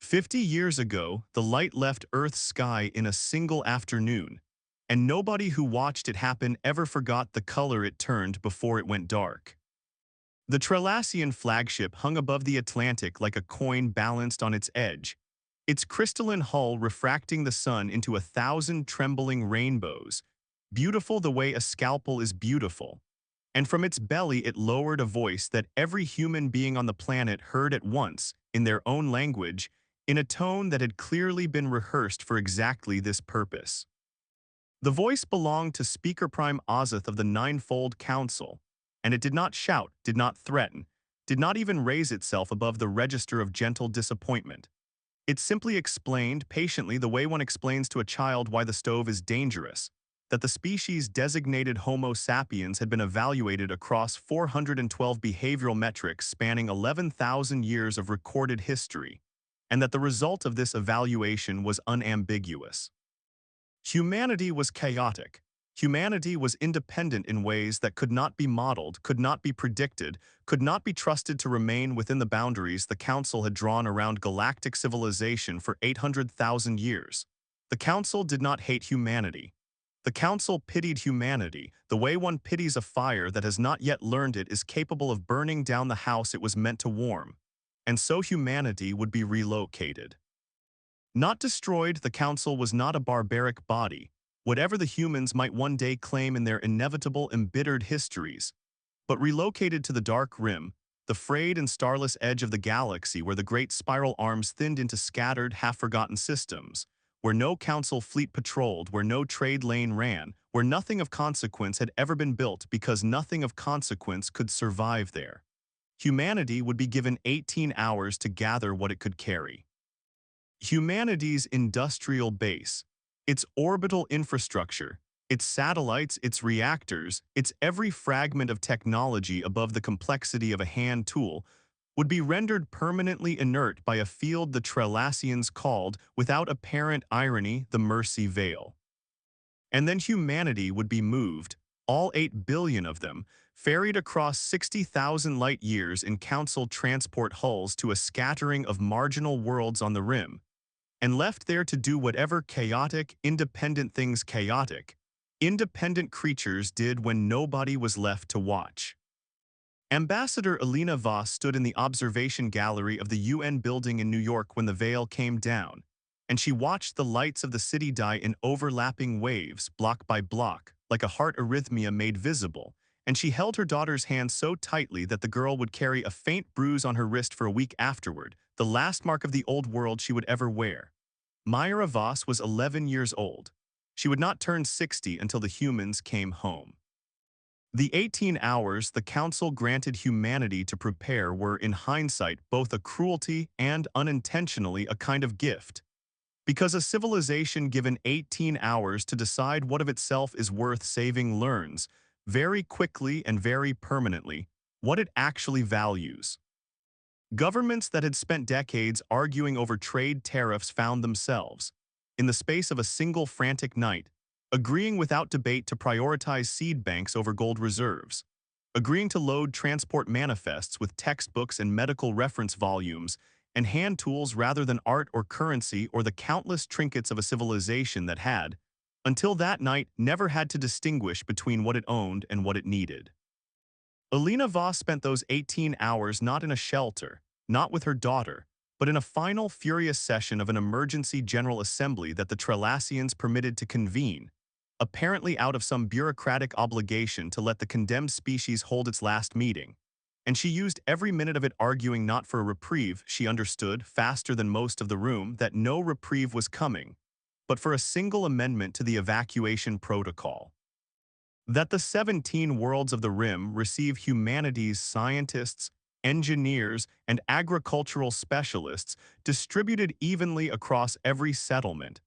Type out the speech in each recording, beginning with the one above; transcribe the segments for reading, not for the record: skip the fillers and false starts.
50 years ago, the light left Earth's sky in a single afternoon, and nobody who watched it happen ever forgot the color it turned before it went dark. The Trelassian flagship hung above the Atlantic like a coin balanced on its edge, its crystalline hull refracting the sun into 1,000 trembling rainbows, beautiful the way a scalpel is beautiful. And from its belly it lowered a voice that every human being on the planet heard at once, in their own language, in a tone that had clearly been rehearsed for exactly this purpose. The voice belonged to Speaker Prime Ozoth of the Ninefold Council, and it did not shout, did not threaten, did not even raise itself above the register of gentle disappointment. It simply explained patiently the way one explains to a child why the stove is dangerous, that the species designated Homo sapiens had been evaluated across 412 behavioral metrics spanning 11,000 years of recorded history, and that the result of this evaluation was unambiguous. Humanity was chaotic. Humanity was independent in ways that could not be modeled, could not be predicted, could not be trusted to remain within the boundaries the Council had drawn around galactic civilization for 800,000 years. The Council did not hate humanity. The Council pitied humanity, the way one pities a fire that has not yet learned it is capable of burning down the house it was meant to warm. And so humanity would be relocated. Not destroyed, the Council was not a barbaric body, whatever the humans might one day claim in their inevitable embittered histories, but relocated to the Dark Rim, the frayed and starless edge of the galaxy where the great spiral arms thinned into scattered, half-forgotten systems, where no Council fleet patrolled, where no trade lane ran, where nothing of consequence had ever been built because nothing of consequence could survive there. Humanity would be given 18 hours to gather what it could carry. Humanity's industrial base, its orbital infrastructure, its satellites, its reactors, its every fragment of technology above the complexity of a hand tool, would be rendered permanently inert by a field the Trelassians called, without apparent irony, the Mercy Veil. And then humanity would be moved, all 8 billion of them, ferried across 60,000 light-years in Council transport hulls to a scattering of marginal worlds on the rim, and left there to do whatever chaotic, independent things chaotic, independent creatures did when nobody was left to watch. Ambassador Elena Voss stood in the observation gallery of the UN building in New York when the veil came down, and she watched the lights of the city die in overlapping waves, block by block, like a heart arrhythmia made visible, and she held her daughter's hand so tightly that the girl would carry a faint bruise on her wrist for a week afterward, the last mark of the old world she would ever wear. Myra Voss was 11 years old. She would not turn 60 until the humans came home. The 18 hours the Council granted humanity to prepare were, in hindsight, both a cruelty and, unintentionally, a kind of gift. Because a civilization given 18 hours to decide what of itself is worth saving learns, very quickly and very permanently, what it actually values. Governments that had spent decades arguing over trade tariffs found themselves, in the space of a single frantic night, agreeing without debate to prioritize seed banks over gold reserves, agreeing to load transport manifests with textbooks and medical reference volumes and hand tools rather than art or currency or the countless trinkets of a civilization that had, until that night, never had to distinguish between what it owned and what it needed. Elena Voss spent those 18 hours not in a shelter, not with her daughter, but in a final furious session of an emergency General Assembly that the Trelassians permitted to convene, apparently out of some bureaucratic obligation to let the condemned species hold its last meeting. And she used every minute of it arguing not for a reprieve, she understood, faster than most of the room, that no reprieve was coming, but for a single amendment to the evacuation protocol. That the 17 worlds of the Rim receive humanity's scientists, engineers, and agricultural specialists distributed evenly across every settlement,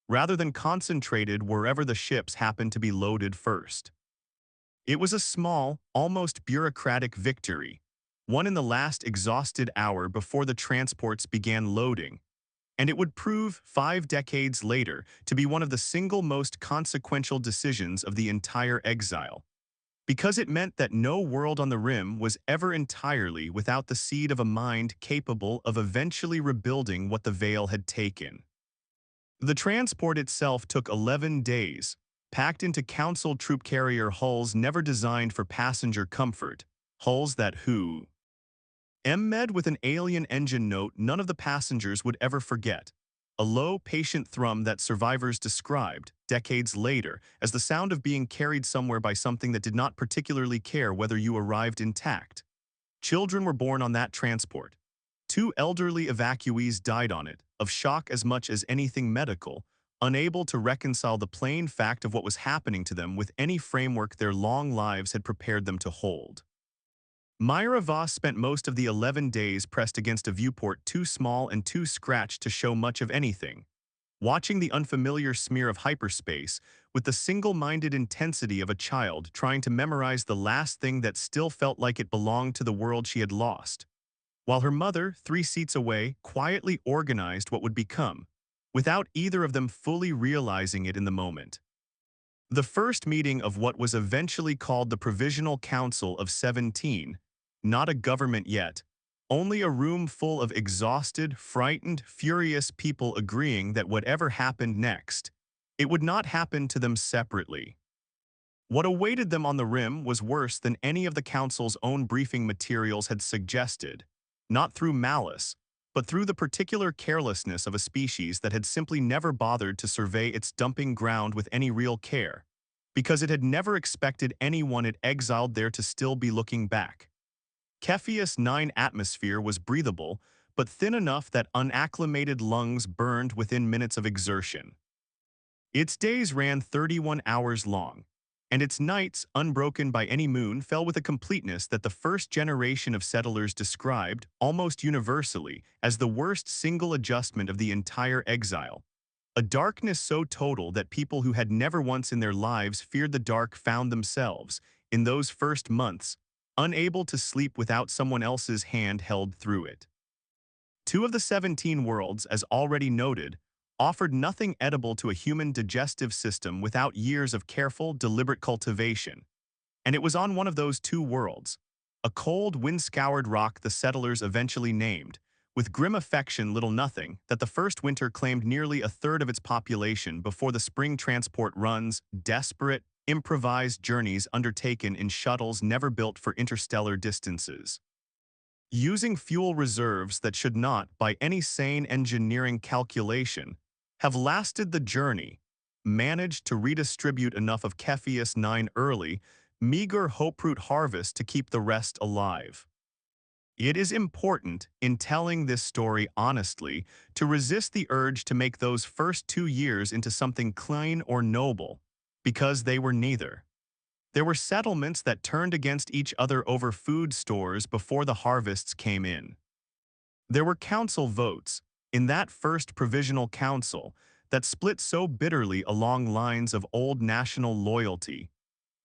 rather than concentrated wherever the ships happened to be loaded first. It was a small, almost bureaucratic victory, won in the last exhausted hour before the transports began loading, and it would prove 5 decades later to be one of the single most consequential decisions of the entire exile. because it meant that no world on the rim was ever entirely without the seed of a mind capable of eventually rebuilding what the veil had taken. The transport itself took 11 days, packed into Council troop carrier hulls never designed for passenger comfort, hulls that med with an alien engine note none of the passengers would ever forget, a low, patient thrum that survivors described, decades later, as the sound of being carried somewhere by something that did not particularly care whether you arrived intact. Children were born on that transport. 2 elderly evacuees died on it, of shock as much as anything medical, unable to reconcile the plain fact of what was happening to them with any framework their long lives had prepared them to hold. Myra Voss spent most of the 11 days pressed against a viewport too small and too scratched to show much of anything, watching the unfamiliar smear of hyperspace with the single-minded intensity of a child trying to memorize the last thing that still felt like it belonged to the world she had lost, while her mother, 3 seats away, quietly organized what would become, without either of them fully realizing it in the moment. The first meeting of what was eventually called the Provisional Council of 17, not a government yet, only a room full of exhausted, frightened, furious people agreeing that whatever happened next, it would not happen to them separately. What awaited them on the rim was worse than any of the Council's own briefing materials had suggested, not through malice, but through the particular carelessness of a species that had simply never bothered to survey its dumping ground with any real care, because it had never expected anyone it exiled there to still be looking back. Cepheus 9 atmosphere was breathable, but thin enough that unacclimated lungs burned within minutes of exertion. Its days ran 31 hours long, and its nights, unbroken by any moon, fell with a completeness that the first generation of settlers described, almost universally, as the worst single adjustment of the entire exile. A darkness so total that people who had never once in their lives feared the dark found themselves, in those first months, unable to sleep without someone else's hand held through it. 2 of the 17 worlds, as already noted, offered nothing edible to a human digestive system without years of careful, deliberate cultivation. And it was on one of those 2 worlds, a cold, wind-scoured rock the settlers eventually named, with grim affection little nothing, that the first winter claimed nearly a third of its population before the spring transport runs, desperate, improvised journeys undertaken in shuttles never built for interstellar distances. Using fuel reserves that should not, by any sane engineering calculation, have lasted the journey, managed to redistribute enough of Cepheus 9 early, meager hoperoot harvest to keep the rest alive. It is important, in telling this story honestly, to resist the urge to make those first 2 years into something clean or noble, because they were neither. There were settlements that turned against each other over food stores before the harvests came in. There were council votes, in that first provisional council, that split so bitterly along lines of old national loyalty.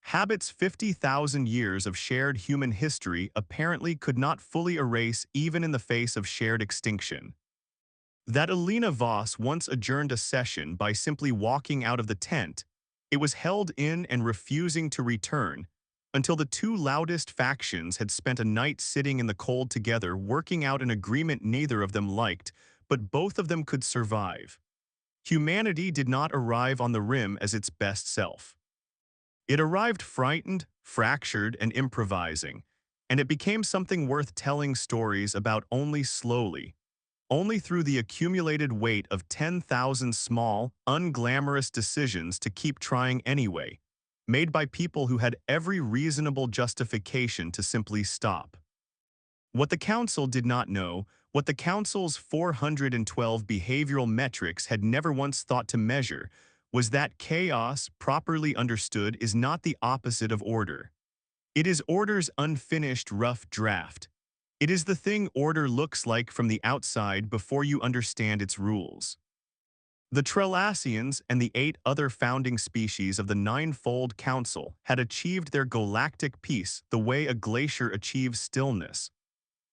Habit's 50,000 years of shared human history apparently could not fully erase even in the face of shared extinction. That Elena Voss once adjourned a session by simply walking out of the tent, it was held in and refusing to return, until the 2 loudest factions had spent a night sitting in the cold together working out an agreement neither of them liked, but both of them could survive. Humanity did not arrive on the rim as its best self. It arrived frightened, fractured, and improvising, and it became something worth telling stories about only slowly, only through the accumulated weight of 10,000 small, unglamorous decisions to keep trying anyway, made by people who had every reasonable justification to simply stop. What the Council did not know, what the Council's 412 behavioral metrics had never once thought to measure, was that chaos, properly understood, is not the opposite of order. It is order's unfinished rough draft. It is the thing order looks like from the outside before you understand its rules. The Trelassians and the 8 other founding species of the Ninefold Council had achieved their galactic peace the way a glacier achieves stillness,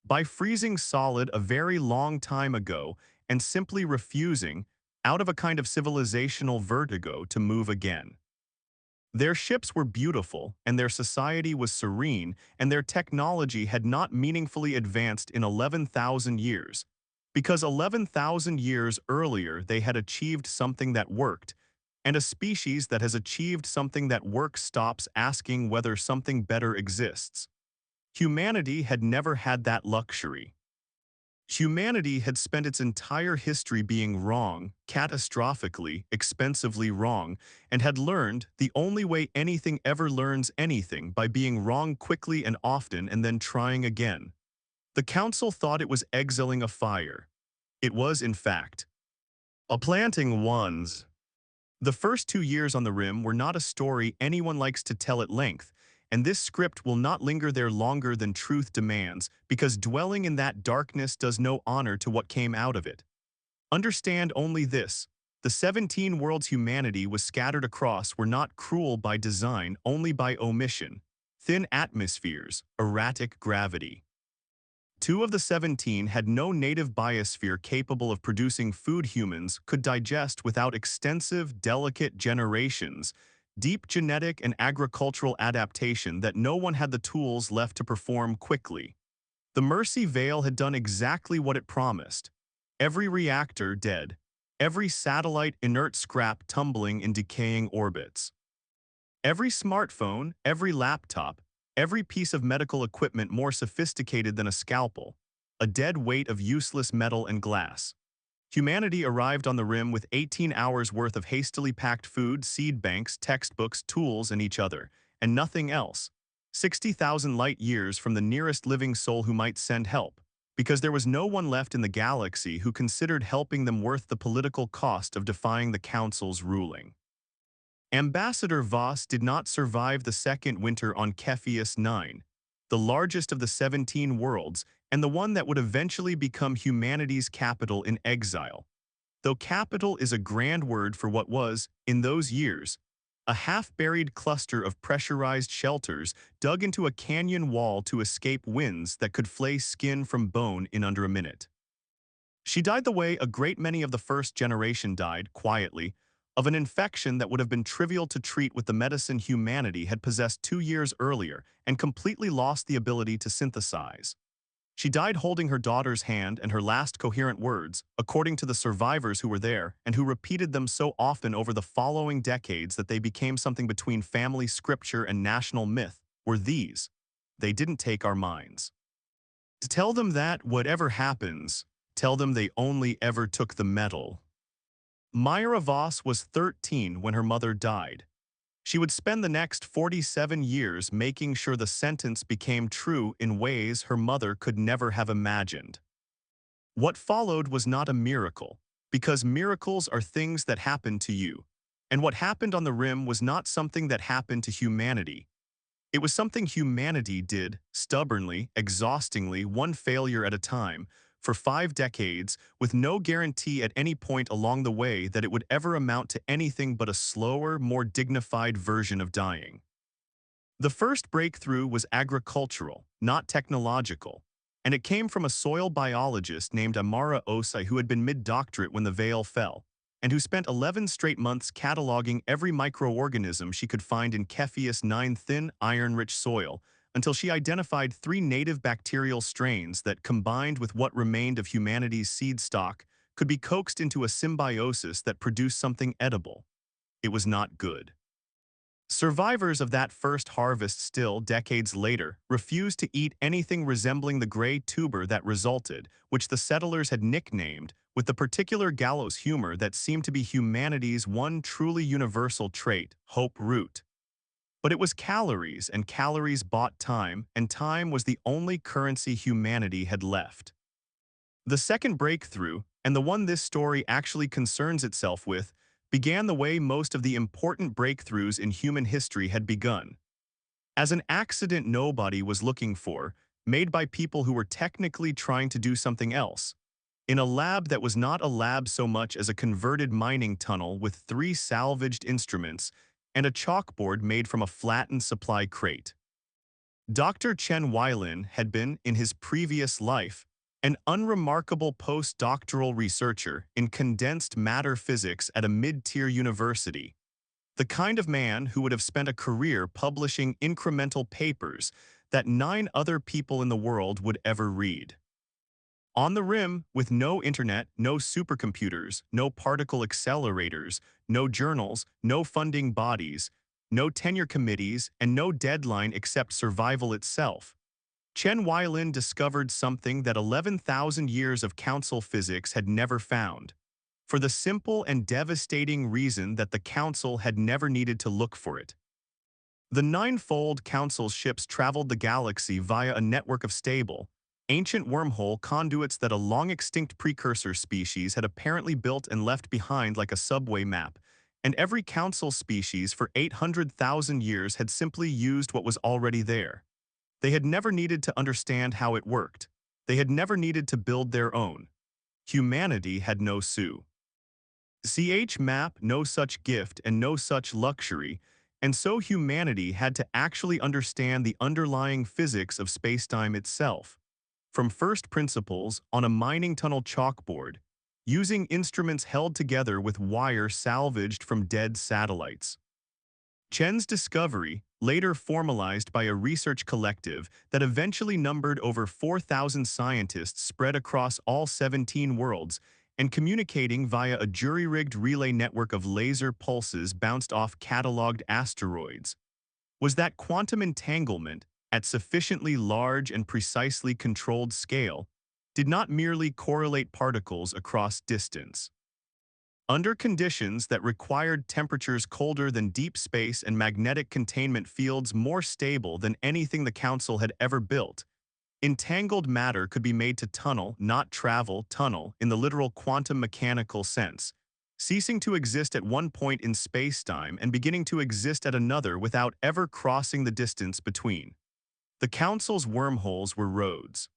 by freezing solid a very long time ago and simply refusing, out of a kind of civilizational vertigo, to move again. Their ships were beautiful, and their society was serene, and their technology had not meaningfully advanced in 11,000 years. Because 11,000 years earlier they had achieved something that worked, and a species that has achieved something that works stops asking whether something better exists. Humanity had never had that luxury. Humanity had spent its entire history being wrong, catastrophically, expensively wrong, and had learned the only way anything ever learns anything by being wrong quickly and often and then trying again. The council thought it was exiling a fire. It was, in fact, a planting ones. The first 2 years on the rim were not a story anyone likes to tell at length, and this script will not linger there longer than truth demands, because dwelling in that darkness does no honor to what came out of it. Understand only this: the 17 worlds humanity was scattered across were not cruel by design, only by omission. Thin atmospheres, erratic gravity. 2 of the 17 had no native biosphere capable of producing food humans could digest without extensive, delicate generations, deep genetic and agricultural adaptation that no one had the tools left to perform quickly. The Mercy Veil had done exactly what it promised. Every reactor dead, every satellite inert scrap tumbling in decaying orbits. Every smartphone, every laptop, every piece of medical equipment more sophisticated than a scalpel, a dead weight of useless metal and glass. Humanity arrived on the rim with 18 hours worth of hastily packed food, seed banks, textbooks, tools, and each other, and nothing else. 60,000 light years from the nearest living soul who might send help, because there was no one left in the galaxy who considered helping them worth the political cost of defying the Council's ruling. Ambassador Voss did not survive the second winter on Cepheus 9, the largest of the 17 worlds, and the one that would eventually become humanity's capital in exile. Though capital is a grand word for what was, in those years, a half-buried cluster of pressurized shelters dug into a canyon wall to escape winds that could flay skin from bone in under a minute. She died the way a great many of the first generation died, quietly, of an infection that would have been trivial to treat with the medicine humanity had possessed 2 years earlier and completely lost the ability to synthesize. She died holding her daughter's hand, and her last coherent words, according to the survivors who were there and who repeated them so often over the following decades that they became something between family scripture and national myth, were these: "They didn't take our minds." To tell them that, whatever happens, tell them they only ever took the metal. Myra Voss was 13 when her mother died. She would spend the next 47 years making sure the sentence became true in ways her mother could never have imagined. What followed was not a miracle, because miracles are things that happen to you. And what happened on the rim was not something that happened to humanity. It was something humanity did, stubbornly, exhaustingly, one failure at a time, for 5 decades, with no guarantee at any point along the way that it would ever amount to anything but a slower, more dignified version of dying. The first breakthrough was agricultural, not technological, and it came from a soil biologist named Amara Osai who had been mid-doctorate when the veil fell, and who spent 11 straight months cataloging every microorganism she could find in Cepheus 9 thin, iron-rich soil, until she identified 3 native bacterial strains that, combined with what remained of humanity's seed stock, could be coaxed into a symbiosis that produced something edible. It was not good. Survivors of that first harvest still, decades later, refused to eat anything resembling the gray tuber that resulted, which the settlers had nicknamed, with the particular gallows humor that seemed to be humanity's one truly universal trait, hope root. But it was calories, and calories bought time, and time was the only currency humanity had left. The second breakthrough, and the one this story actually concerns itself with, began the way most of the important breakthroughs in human history had begun. As an accident nobody was looking for, made by people who were technically trying to do something else. In a lab that was not a lab so much as a converted mining tunnel with 3 salvaged instruments and a chalkboard made from a flattened supply crate. Dr. Chen Weilin had been, in his previous life, an unremarkable postdoctoral researcher in condensed matter physics at a mid-tier university. The kind of man who would have spent a career publishing incremental papers that 9 other people in the world would ever read. On the rim, with no internet, no supercomputers, no particle accelerators, no journals, no funding bodies, no tenure committees, and no deadline except survival itself, Chen Weilin discovered something that 11,000 years of council physics had never found, for the simple and devastating reason that the council had never needed to look for it. The ninefold council's ships traveled the galaxy via a network of stable, ancient wormhole conduits that a long-extinct precursor species had apparently built and left behind like a subway map, and every council species for 800,000 years had simply used what was already there. They had never needed to understand how it worked. They had never needed to build their own. Humanity had no map, no such gift, and no such luxury, and so humanity had to actually understand the underlying physics of spacetime itself, from first principles on a mining tunnel chalkboard, using instruments held together with wire salvaged from dead satellites. Chen's discovery, later formalized by a research collective that eventually numbered over 4,000 scientists spread across all 17 worlds and communicating via a jury-rigged relay network of laser pulses bounced off catalogued asteroids, was that quantum entanglement, at sufficiently large and precisely controlled scale, did not merely correlate particles across distance. Under conditions that required temperatures colder than deep space and magnetic containment fields more stable than anything the Council had ever built, entangled matter could be made to tunnel, not travel, tunnel in the literal quantum mechanical sense, ceasing to exist at one point in spacetime and beginning to exist at another without ever crossing the distance between. The Council's wormholes were roads.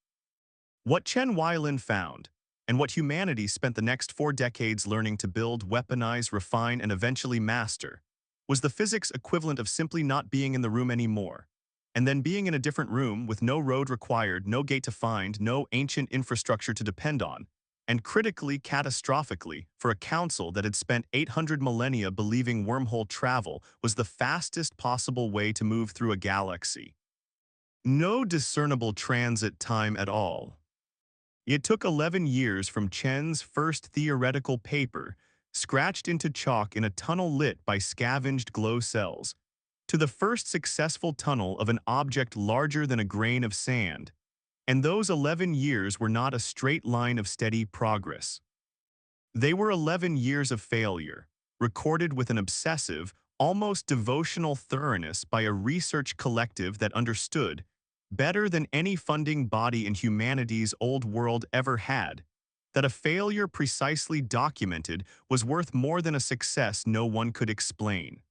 What Chen Weilin found, and what humanity spent the next 4 decades learning to build, weaponize, refine, and eventually master, was the physics equivalent of simply not being in the room anymore, and then being in a different room with no road required, no gate to find, no ancient infrastructure to depend on, and critically, catastrophically, for a council that had spent 800 millennia believing wormhole travel was the fastest possible way to move through a galaxy. No discernible transit time at all. It took 11 years from Chen's first theoretical paper, scratched into chalk in a tunnel lit by scavenged glow cells, to the first successful tunnel of an object larger than a grain of sand. And those 11 years were not a straight line of steady progress. They were 11 years of failure, recorded with an obsessive, almost devotional thoroughness by a research collective that understood, better than any funding body in humanity's old world ever had, that a failure precisely documented was worth more than a success no one could explain.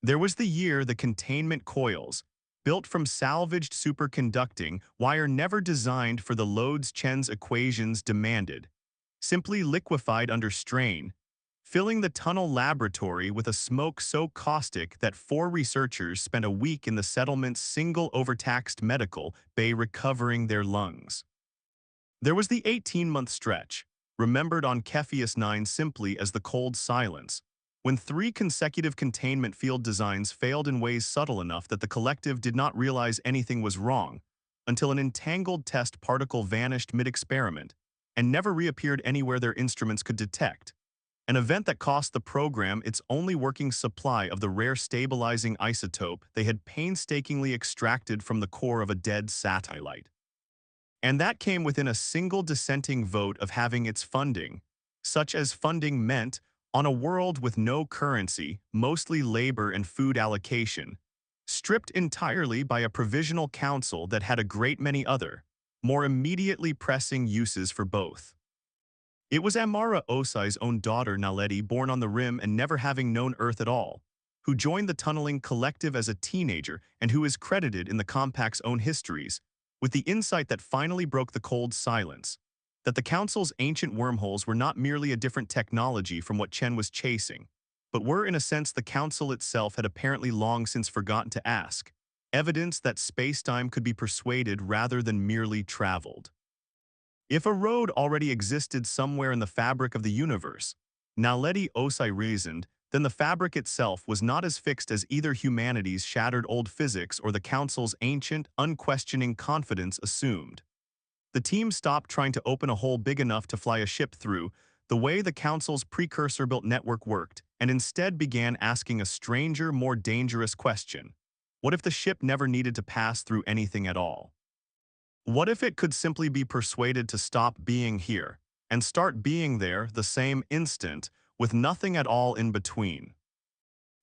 There was the year the containment coils, built from salvaged superconducting wire never designed for the loads Chen's equations demanded, simply liquefied under strain, filling the tunnel laboratory with a smoke so caustic that 4 researchers spent a week in the settlement's single overtaxed medical bay recovering their lungs. There was the 18-month stretch, remembered on Cepheus 9 simply as the cold silence, when 3 consecutive containment field designs failed in ways subtle enough that the collective did not realize anything was wrong, until an entangled test particle vanished mid-experiment and never reappeared anywhere their instruments could detect. An event that cost the program its only working supply of the rare stabilizing isotope they had painstakingly extracted from the core of a dead satellite. And that came within a single dissenting vote of having its funding, such as funding meant, on a world with no currency, mostly labor and food allocation, stripped entirely by a provisional council that had a great many other, more immediately pressing uses for both. It was Amara Osai's own daughter Naledi, born on the rim and never having known Earth at all, who joined the tunneling collective as a teenager and who is credited in the Compact's own histories, with the insight that finally broke the cold silence, that the Council's ancient wormholes were not merely a different technology from what Chen was chasing, but were in a sense the Council itself had apparently long since forgotten to ask, evidence that spacetime could be persuaded rather than merely traveled. If a road already existed somewhere in the fabric of the universe, Naledi Osai reasoned, then the fabric itself was not as fixed as either humanity's shattered old physics or the Council's ancient, unquestioning confidence assumed. The team stopped trying to open a hole big enough to fly a ship through, the way the Council's precursor-built network worked, and instead began asking a stranger, more dangerous question. What if the ship never needed to pass through anything at all? What if it could simply be persuaded to stop being here and start being there the same instant, with nothing at all in between?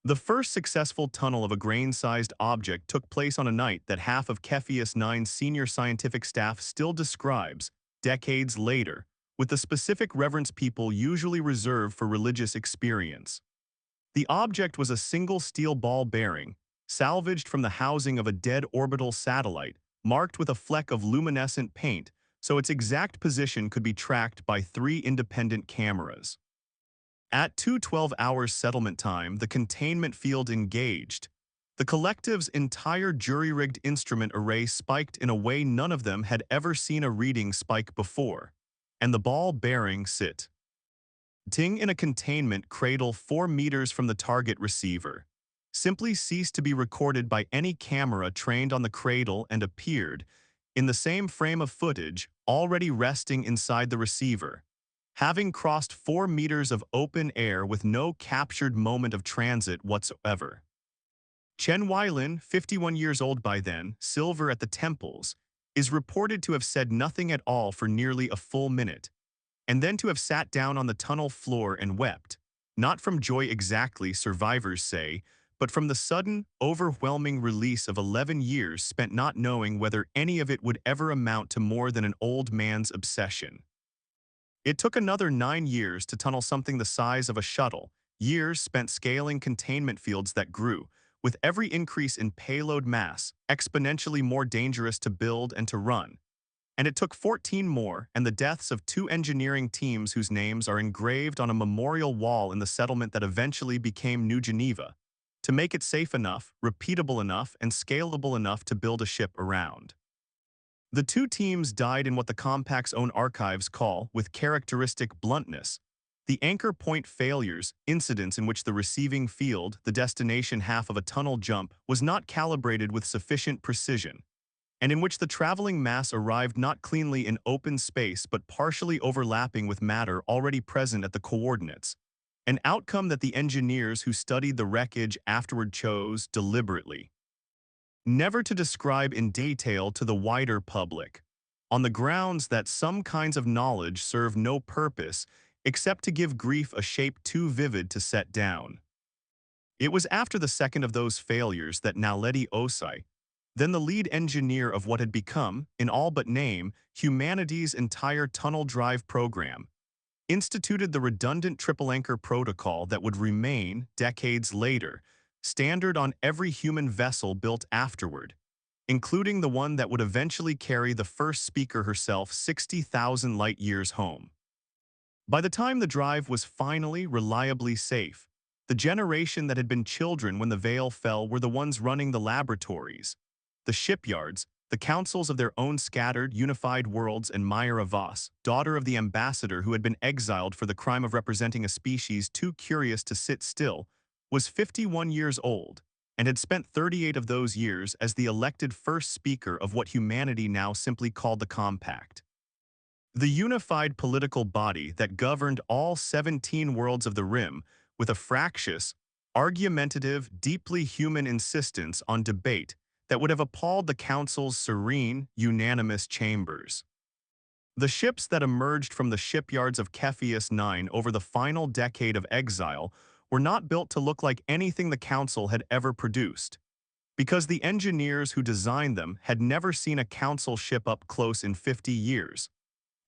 The first successful tunnel of a grain-sized object took place on a night that half of Cepheus Nine's senior scientific staff still describes, decades later, with the specific reverence people usually reserve for religious experience. The object was a single steel ball bearing, salvaged from the housing of a dead orbital satellite, marked with a fleck of luminescent paint so its exact position could be tracked by 3 independent cameras. At 2:12 hours settlement time, the containment field engaged. The collective's entire jury-rigged instrument array spiked in a way none of them had ever seen a reading spike before, and the ball bearing sit ting in a containment cradle 4 meters from the target receiver, simply ceased to be recorded by any camera trained on the cradle and appeared, in the same frame of footage, already resting inside the receiver, having crossed 4 meters of open air with no captured moment of transit whatsoever. Chen Weilin, 51 years old by then, silver at the temples, is reported to have said nothing at all for nearly a full minute, and then to have sat down on the tunnel floor and wept, not from joy exactly, survivors say, but from the sudden, overwhelming release of 11 years spent not knowing whether any of it would ever amount to more than an old man's obsession. It took another 9 years to tunnel something the size of a shuttle, years spent scaling containment fields that grew, with every increase in payload mass, exponentially more dangerous to build and to run. And it took 14 more and the deaths of 2 engineering teams whose names are engraved on a memorial wall in the settlement that eventually became New Geneva, to make it safe enough, repeatable enough, and scalable enough to build a ship around. The 2 teams died in what the compact's own archives call, with characteristic bluntness, the anchor point failures, incidents in which the receiving field, the destination half of a tunnel jump, was not calibrated with sufficient precision, and in which the traveling mass arrived not cleanly in open space but partially overlapping with matter already present at the coordinates, an outcome that the engineers who studied the wreckage afterward chose, deliberately, never to describe in detail to the wider public, on the grounds that some kinds of knowledge serve no purpose except to give grief a shape too vivid to set down. It was after the second of those failures that Naledi Osai, then the lead engineer of what had become, in all but name, humanity's entire tunnel drive program, instituted the redundant triple anchor protocol that would remain, decades later, standard on every human vessel built afterward, including the one that would eventually carry the first speaker herself 60,000 light-years home. By the time the drive was finally reliably safe, the generation that had been children when the veil fell were the ones running the laboratories, the shipyards, the councils of their own scattered, unified worlds, and Myra Voss, daughter of the ambassador who had been exiled for the crime of representing a species too curious to sit still, was 51 years old, and had spent 38 of those years as the elected first speaker of what humanity now simply called the Compact. The unified political body that governed all 17 worlds of the Rim with a fractious, argumentative, deeply human insistence on debate that would have appalled the Council's serene, unanimous chambers. The ships that emerged from the shipyards of Cepheus 9 over the final decade of exile were not built to look like anything the Council had ever produced, because the engineers who designed them had never seen a Council ship up close in 50 years,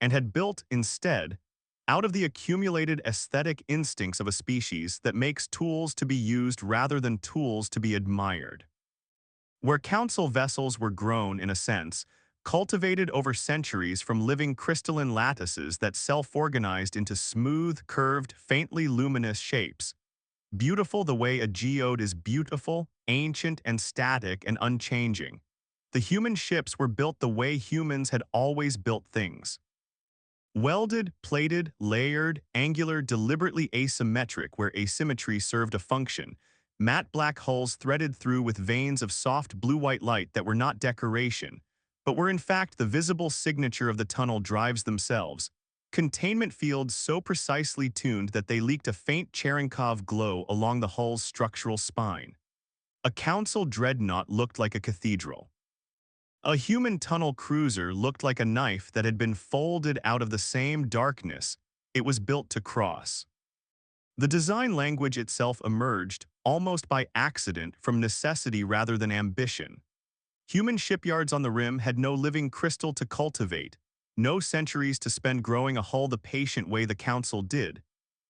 and had built, instead, out of the accumulated aesthetic instincts of a species that makes tools to be used rather than tools to be admired. Where Council vessels were grown, in a sense, cultivated over centuries from living crystalline lattices that self-organized into smooth, curved, faintly luminous shapes, beautiful the way a geode is beautiful, ancient and static and unchanging. The human ships were built the way humans had always built things. Welded, plated, layered, angular, deliberately asymmetric where asymmetry served a function. Matte black hulls threaded through with veins of soft blue-white light that were not decoration, but were in fact the visible signature of the tunnel drives themselves. Containment fields so precisely tuned that they leaked a faint Cherenkov glow along the hull's structural spine. A council dreadnought looked like a cathedral. A human tunnel cruiser looked like a knife that had been folded out of the same darkness it was built to cross. The design language itself emerged, almost by accident, from necessity rather than ambition. Human shipyards on the rim had no living crystal to cultivate, no centuries to spend growing a hull the patient way the Council did.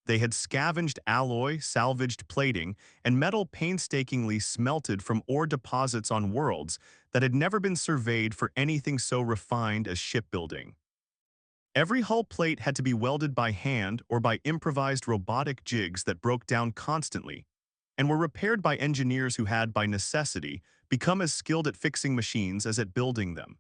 They had scavenged alloy, salvaged plating, and metal painstakingly smelted from ore deposits on worlds that had never been surveyed for anything so refined as shipbuilding. Every hull plate had to be welded by hand or by improvised robotic jigs that broke down constantly, and were repaired by engineers who had, by necessity, become as skilled at fixing machines as at building them.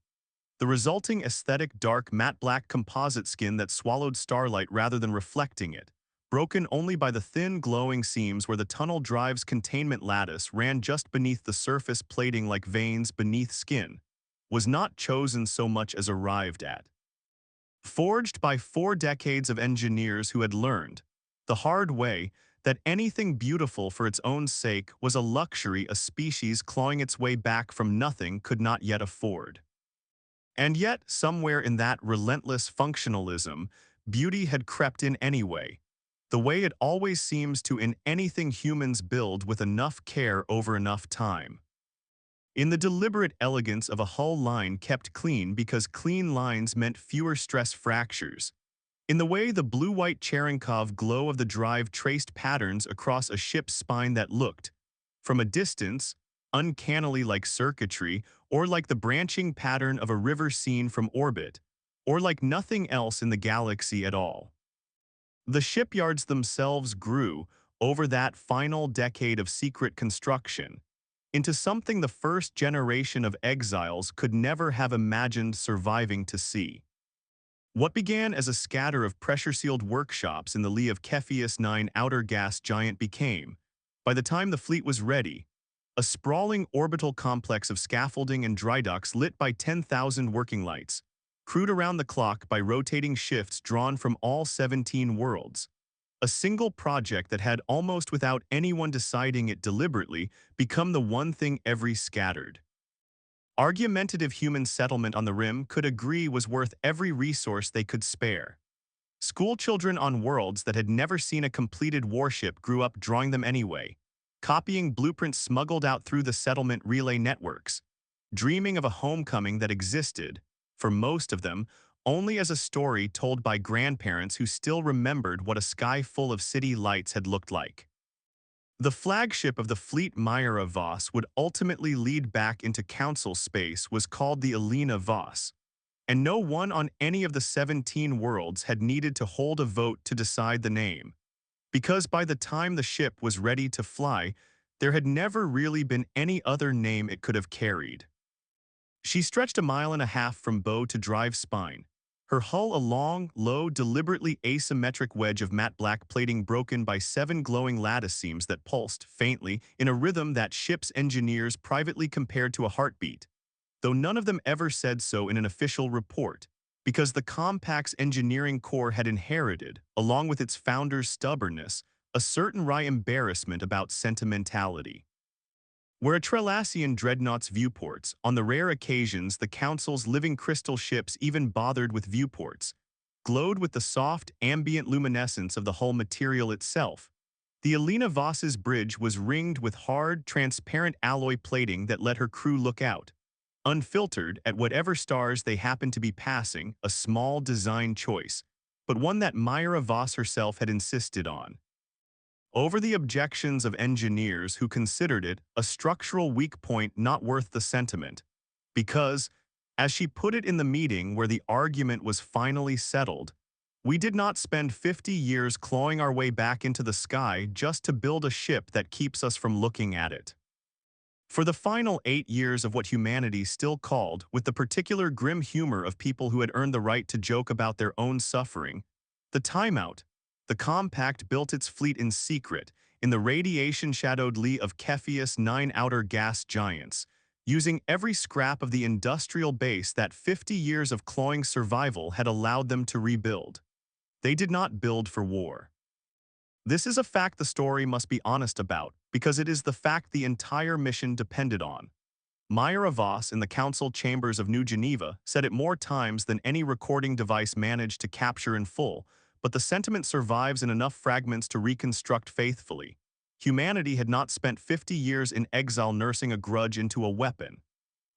The resulting aesthetic dark matte black composite skin that swallowed starlight rather than reflecting it, broken only by the thin glowing seams where the tunnel drive's containment lattice ran just beneath the surface plating like veins beneath skin, was not chosen so much as arrived at. Forged by 4 decades of engineers who had learned, the hard way, that anything beautiful for its own sake was a luxury a species clawing its way back from nothing could not yet afford. And yet, somewhere in that relentless functionalism, beauty had crept in anyway, the way it always seems to in anything humans build with enough care over enough time. In the deliberate elegance of a hull line kept clean because clean lines meant fewer stress fractures. In the way the blue-white Cherenkov glow of the drive traced patterns across a ship's spine that looked, from a distance, uncannily like circuitry, or like the branching pattern of a river seen from orbit, or like nothing else in the galaxy at all. The shipyards themselves grew, over that final decade of secret construction, into something the first generation of exiles could never have imagined surviving to see. What began as a scatter of pressure-sealed workshops in the lee of Cepheus 9 outer gas giant became, by the time the fleet was ready, a sprawling orbital complex of scaffolding and dry docks lit by 10,000 working lights, crewed around the clock by rotating shifts drawn from all 17 worlds. A single project that had, almost without anyone deciding it deliberately, become the one thing every scattered, argumentative human settlement on the rim could agree was worth every resource they could spare. Schoolchildren on worlds that had never seen a completed warship grew up drawing them anyway, copying blueprints smuggled out through the settlement relay networks, dreaming of a homecoming that existed, for most of them, only as a story told by grandparents who still remembered what a sky full of city lights had looked like. The flagship of the fleet Myra Voss would ultimately lead back into council space was called the Elena Voss, and no one on any of the 17 worlds had needed to hold a vote to decide the name, because by the time the ship was ready to fly, there had never really been any other name it could have carried. She stretched 1.5 miles from bow to drive spine, her hull a long, low, deliberately asymmetric wedge of matte black plating broken by 7 glowing lattice seams that pulsed, faintly, in a rhythm that ship's engineers privately compared to a heartbeat, though none of them ever said so in an official report, because the compact's engineering core had inherited, along with its founder's stubbornness, a certain wry embarrassment about sentimentality. Where a Trelassian dreadnought's viewports, on the rare occasions the Council's living crystal ships even bothered with viewports, glowed with the soft, ambient luminescence of the hull material itself, the Elena Voss's bridge was ringed with hard, transparent alloy plating that let her crew look out, unfiltered, at whatever stars they happened to be passing, a small design choice, but one that Myra Voss herself had insisted on. Over the objections of engineers who considered it a structural weak point not worth the sentiment, because, as she put it in the meeting where the argument was finally settled, we did not spend 50 years clawing our way back into the sky just to build a ship that keeps us from looking at it. For the final 8 years of what humanity still called, with the particular grim humor of people who had earned the right to joke about their own suffering, the timeout, the compact built its fleet in secret, in the radiation-shadowed lee of Cepheus' 9 outer gas giants, using every scrap of the industrial base that 50 years of clawing survival had allowed them to rebuild. They did not build for war. This is a fact the story must be honest about, because it is the fact the entire mission depended on. Myra Voss in the council chambers of New Geneva said it more times than any recording device managed to capture in full, but the sentiment survives in enough fragments to reconstruct faithfully. Humanity had not spent 50 years in exile nursing a grudge into a weapon.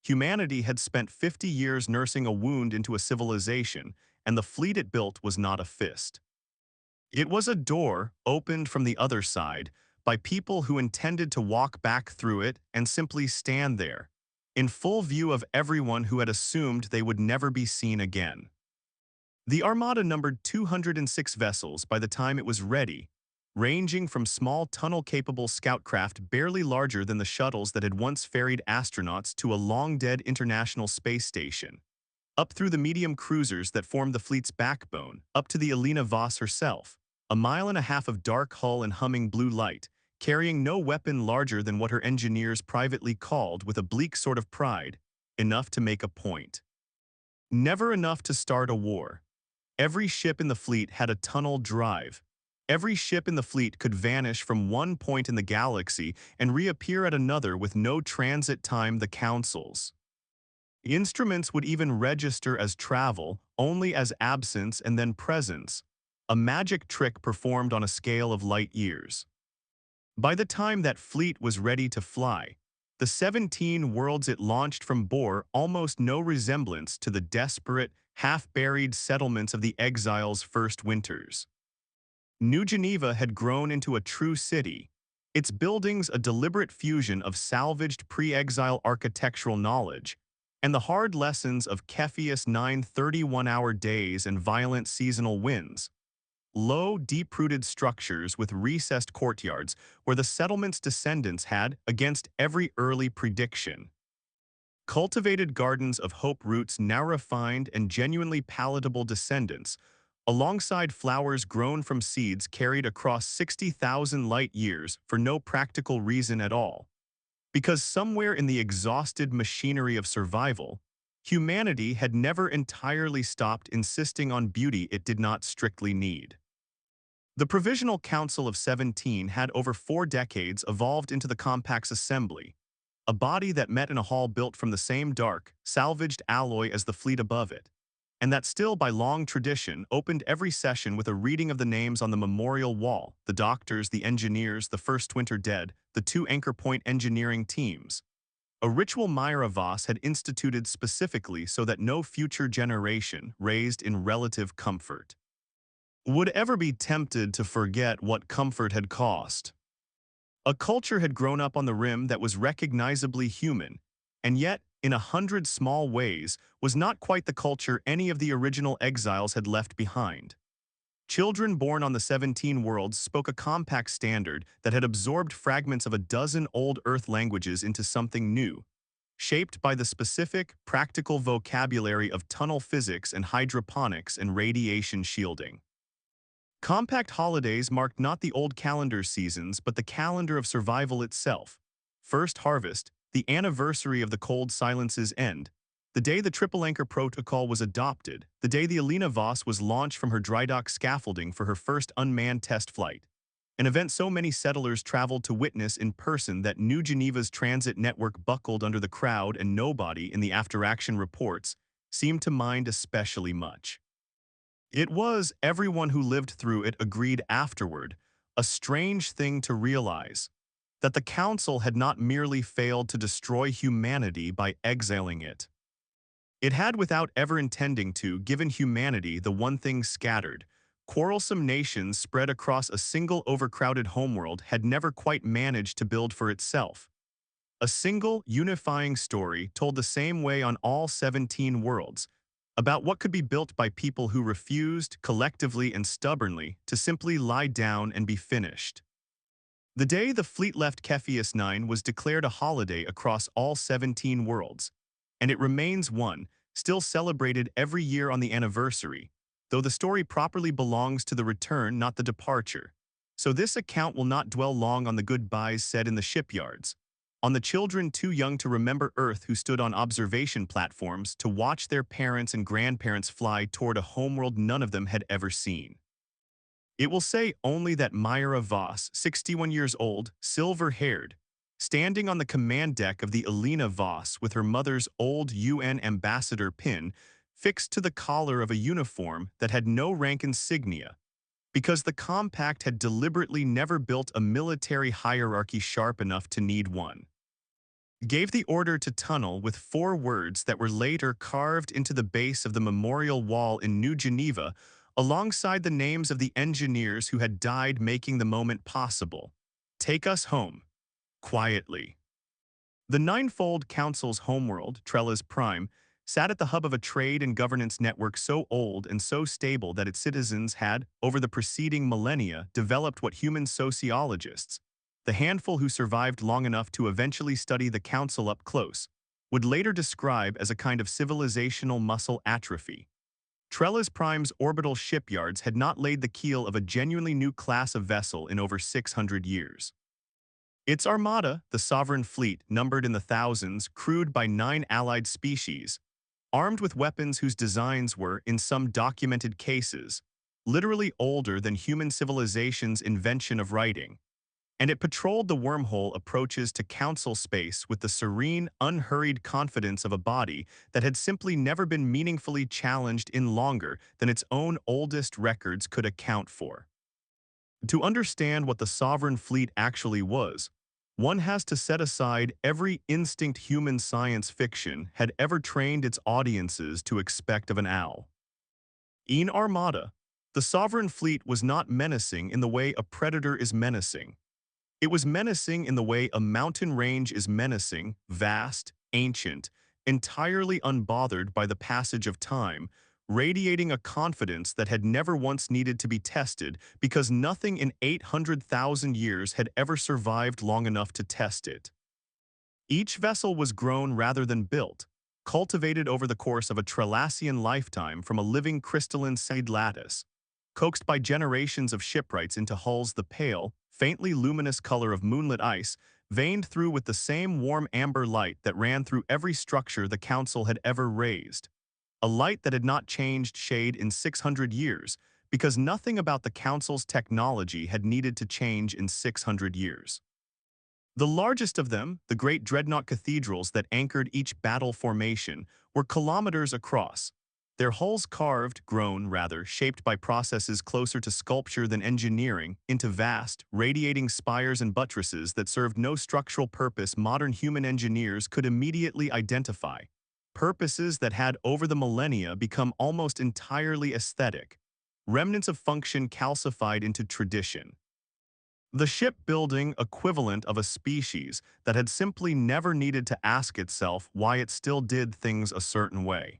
Humanity had spent 50 years nursing a wound into a civilization, and the fleet it built was not a fist. It was a door, opened from the other side, by people who intended to walk back through it and simply stand there, in full view of everyone who had assumed they would never be seen again. The Armada numbered 206 vessels by the time it was ready, ranging from small tunnel-capable scout craft barely larger than the shuttles that had once ferried astronauts to a long-dead International Space Station, up through the medium cruisers that formed the fleet's backbone, up to the Elena Voss herself, a mile and a half of dark hull and humming blue light, carrying no weapon larger than what her engineers privately called, with a bleak sort of pride, enough to make a point. Never enough to start a war. Every ship in the fleet had a tunnel drive. Every ship in the fleet could vanish from one point in the galaxy and reappear at another with no transit time. The councils. Instruments would even register as travel, only as absence and then presence, a magic trick performed on a scale of light years. By the time that fleet was ready to fly, the 17 worlds it launched from bore almost no resemblance to the desperate, half-buried settlements of the exiles' first winters. New Geneva had grown into a true city, its buildings a deliberate fusion of salvaged pre-exile architectural knowledge, and the hard lessons of Cepheus' 9 31-hour days and violent seasonal winds. Low, deep-rooted structures with recessed courtyards where the settlement's descendants had, against every early prediction, cultivated gardens of hope roots now refined and genuinely palatable descendants, alongside flowers grown from seeds carried across 60,000 light years for no practical reason at all. Because somewhere in the exhausted machinery of survival, humanity had never entirely stopped insisting on beauty it did not strictly need. The Provisional Council of 17 had over 4 decades evolved into the Compact's assembly, a body that met in a hall built from the same dark, salvaged alloy as the fleet above it, and that still by long tradition opened every session with a reading of the names on the memorial wall, the doctors, the engineers, the first winter dead, the 2 Anchor Point engineering teams. A ritual Myra Voss had instituted specifically so that no future generation, raised in relative comfort, would ever be tempted to forget what comfort had cost. A culture had grown up on the rim that was recognizably human, and yet, in 100 small ways, was not quite the culture any of the original exiles had left behind. Children born on the 17 worlds spoke a compact standard that had absorbed fragments of a dozen old Earth languages into something new, shaped by the specific, practical vocabulary of tunnel physics and hydroponics and radiation shielding. Compact holidays marked not the old calendar seasons but the calendar of survival itself. First harvest, the anniversary of the cold silence's end, the day the Triple Anchor Protocol was adopted, the day the Elena Voss was launched from her dry dock scaffolding for her first unmanned test flight, an event so many settlers traveled to witness in person that New Geneva's transit network buckled under the crowd and nobody in the after-action reports seemed to mind especially much. It was, everyone who lived through it agreed afterward, a strange thing to realize, that the Council had not merely failed to destroy humanity by exiling it. It had, without ever intending to, given humanity the one thing scattered. Quarrelsome nations spread across a single overcrowded homeworld had never quite managed to build for itself. A single, unifying story told the same way on all 17 worlds, about what could be built by people who refused, collectively and stubbornly, to simply lie down and be finished. The day the fleet left Cepheus 9 was declared a holiday across all 17 worlds, and it remains one, still celebrated every year on the anniversary, though the story properly belongs to the return, not the departure. So this account will not dwell long on the goodbyes said in the shipyards, on the children too young to remember Earth who stood on observation platforms to watch their parents and grandparents fly toward a homeworld none of them had ever seen. It will say only that Myra Voss, 61 years old, silver-haired, standing on the command deck of the Elena Voss with her mother's old UN ambassador pin fixed to the collar of a uniform that had no rank insignia, because the compact had deliberately never built a military hierarchy sharp enough to need one, gave the order to tunnel with 4 words that were later carved into the base of the memorial wall in New Geneva, alongside the names of the engineers who had died making the moment possible. Take us home, quietly. The Ninefold Council's homeworld, Trella's Prime, sat at the hub of a trade and governance network so old and so stable that its citizens had, over the preceding millennia, developed what human sociologists, the handful who survived long enough to eventually study the council up close, would later describe as a kind of civilizational muscle atrophy. Trella's Prime's orbital shipyards had not laid the keel of a genuinely new class of vessel in over 600 years. Its armada, the Sovereign Fleet, numbered in the thousands, crewed by 9 allied species, armed with weapons whose designs were, in some documented cases, literally older than human civilization's invention of writing, and it patrolled the wormhole approaches to council space with the serene, unhurried confidence of a body that had simply never been meaningfully challenged in longer than its own oldest records could account for. To understand what the Sovereign Fleet actually was, one has to set aside every instinct human science fiction had ever trained its audiences to expect of an owl. In Armada, the Sovereign Fleet was not menacing in the way a predator is menacing. It was menacing in the way a mountain range is menacing, vast, ancient, entirely unbothered by the passage of time, radiating a confidence that had never once needed to be tested because nothing in 800,000 years had ever survived long enough to test it. Each vessel was grown rather than built, cultivated over the course of a Trelassian lifetime from a living crystalline seed lattice, coaxed by generations of shipwrights into hulls the pale, faintly luminous color of moonlit ice, veined through with the same warm amber light that ran through every structure the Council had ever raised. A light that had not changed shade in 600 years, because nothing about the Council's technology had needed to change in 600 years. The largest of them, the great dreadnought cathedrals that anchored each battle formation, were kilometers across, their hulls carved, shaped by processes closer to sculpture than engineering, into vast, radiating spires and buttresses that served no structural purpose modern human engineers could immediately identify. Purposes that had over the millennia become almost entirely aesthetic, remnants of function calcified into tradition. The shipbuilding equivalent of a species that had simply never needed to ask itself why it still did things a certain way.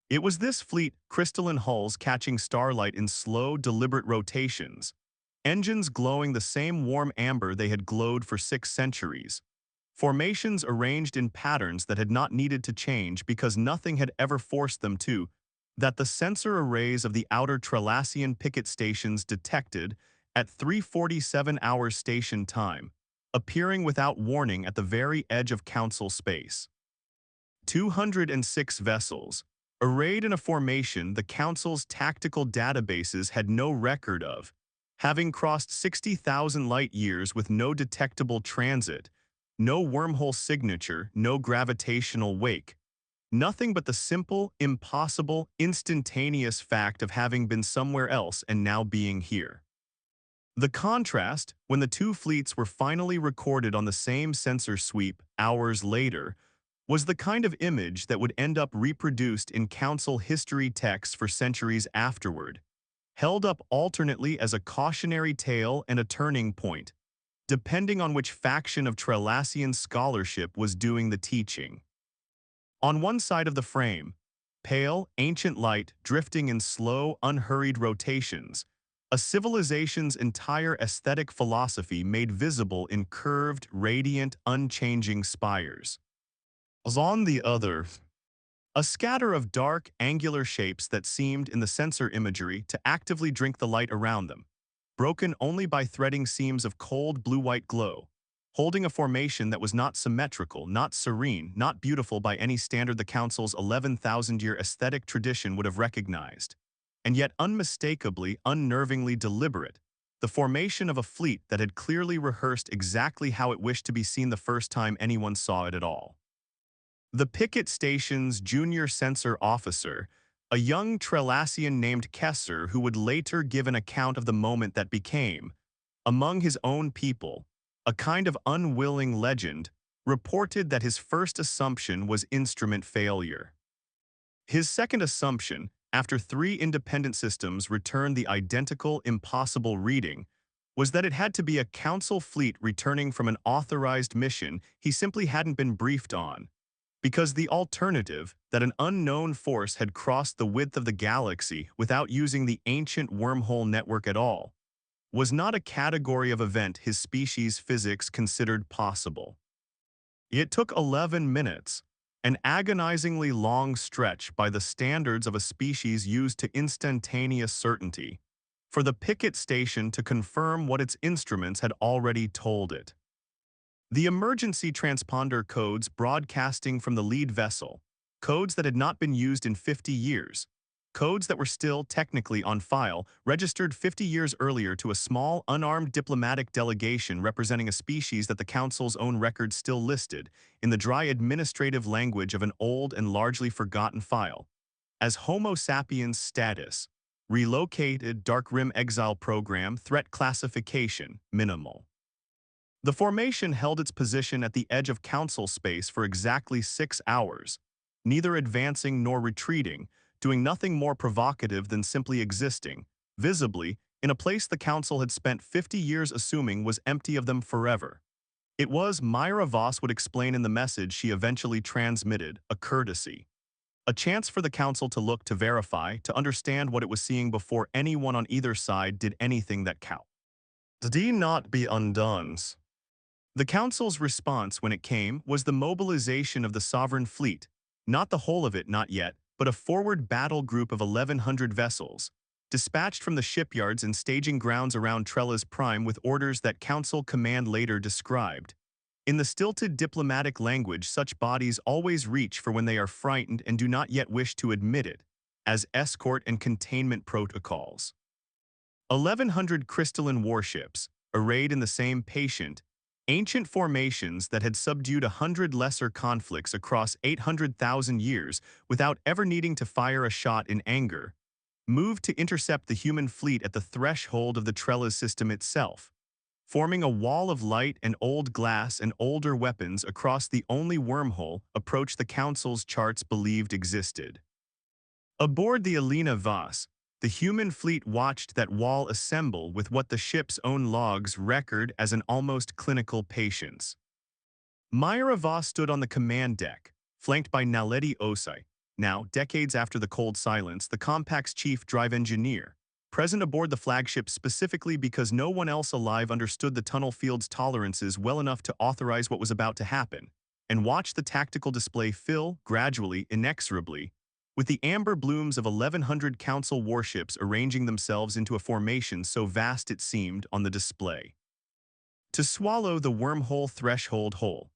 It was this fleet, crystalline hulls catching starlight in slow, deliberate rotations, engines glowing the same warm amber they had glowed for 6 centuries, formations arranged in patterns that had not needed to change because nothing had ever forced them to, that the sensor arrays of the outer Trelassian picket stations detected at 3:47 hours station time, appearing without warning at the very edge of Council space. 206 vessels, arrayed in a formation the Council's tactical databases had no record of, having crossed 60,000 light-years with no detectable transit, no wormhole signature, no gravitational wake. Nothing but the simple, impossible, instantaneous fact of having been somewhere else and now being here. The contrast, when the two fleets were finally recorded on the same sensor sweep hours later, was the kind of image that would end up reproduced in Council history texts for centuries afterward, held up alternately as a cautionary tale and a turning point, depending on which faction of Trelassian scholarship was doing the teaching. On one side of the frame, pale, ancient light drifting in slow, unhurried rotations, a civilization's entire aesthetic philosophy made visible in curved, radiant, unchanging spires. As on the other, a scatter of dark, angular shapes that seemed, in the sensor imagery, to actively drink the light around them, broken only by threading seams of cold blue-white glow, holding a formation that was not symmetrical, not serene, not beautiful by any standard the Council's 11,000-year aesthetic tradition would have recognized, and yet unmistakably, unnervingly deliberate, the formation of a fleet that had clearly rehearsed exactly how it wished to be seen the first time anyone saw it at all. The picket station's junior sensor officer, a young Trelassian named Kesser who would later give an account of the moment that became, among his own people, a kind of unwilling legend, reported that his first assumption was instrument failure. His second assumption, after 3 independent systems returned the identical, impossible reading, was that it had to be a Council fleet returning from an authorized mission he simply hadn't been briefed on, because the alternative, that an unknown force had crossed the width of the galaxy without using the ancient wormhole network at all, was not a category of event his species' physics considered possible. It took 11 minutes, an agonizingly long stretch by the standards of a species used to instantaneous certainty, for the picket station to confirm what its instruments had already told it. The emergency transponder codes broadcasting from the lead vessel, codes that had not been used in 50 years, codes that were still technically on file, registered 50 years earlier to a small, unarmed diplomatic delegation representing a species that the Council's own records still listed, in the dry administrative language of an old and largely forgotten file, as Homo sapiens status, relocated Dark Rim exile program threat classification, minimal. The formation held its position at the edge of Council space for exactly 6 hours, neither advancing nor retreating, doing nothing more provocative than simply existing, visibly, in a place the Council had spent 50 years assuming was empty of them forever. It was, Myra Voss would explain in the message she eventually transmitted, a courtesy. A chance for the Council to look, to verify, to understand what it was seeing before anyone on either side did anything that counted. Did not be undone. The Council's response when it came was the mobilization of the Sovereign Fleet, not the whole of it not yet, but a forward battle group of 1,100 vessels, dispatched from the shipyards and staging grounds around Trella's Prime with orders that Council Command later described. In the stilted diplomatic language such bodies always reach for when they are frightened and do not yet wish to admit it, as escort and containment protocols. 1,100 crystalline warships, arrayed in the same patient, ancient formations that had subdued 100 lesser conflicts across 800,000 years without ever needing to fire a shot in anger, moved to intercept the human fleet at the threshold of the Trellas system itself, forming a wall of light and old glass and older weapons across the only wormhole approach the Council's charts believed existed. Aboard the Alina Voss, the human fleet watched that wall assemble with what the ship's own logs record as an almost clinical patience. Myra Voss stood on the command deck, flanked by Naledi Osai, now, decades after the Cold Silence, the Compact's chief drive engineer, present aboard the flagship specifically because no one else alive understood the tunnel field's tolerances well enough to authorize what was about to happen, and watched the tactical display fill, gradually, inexorably, with the amber blooms of 1,100 Council warships arranging themselves into a formation so vast it seemed on the display to swallow the wormhole threshold whole.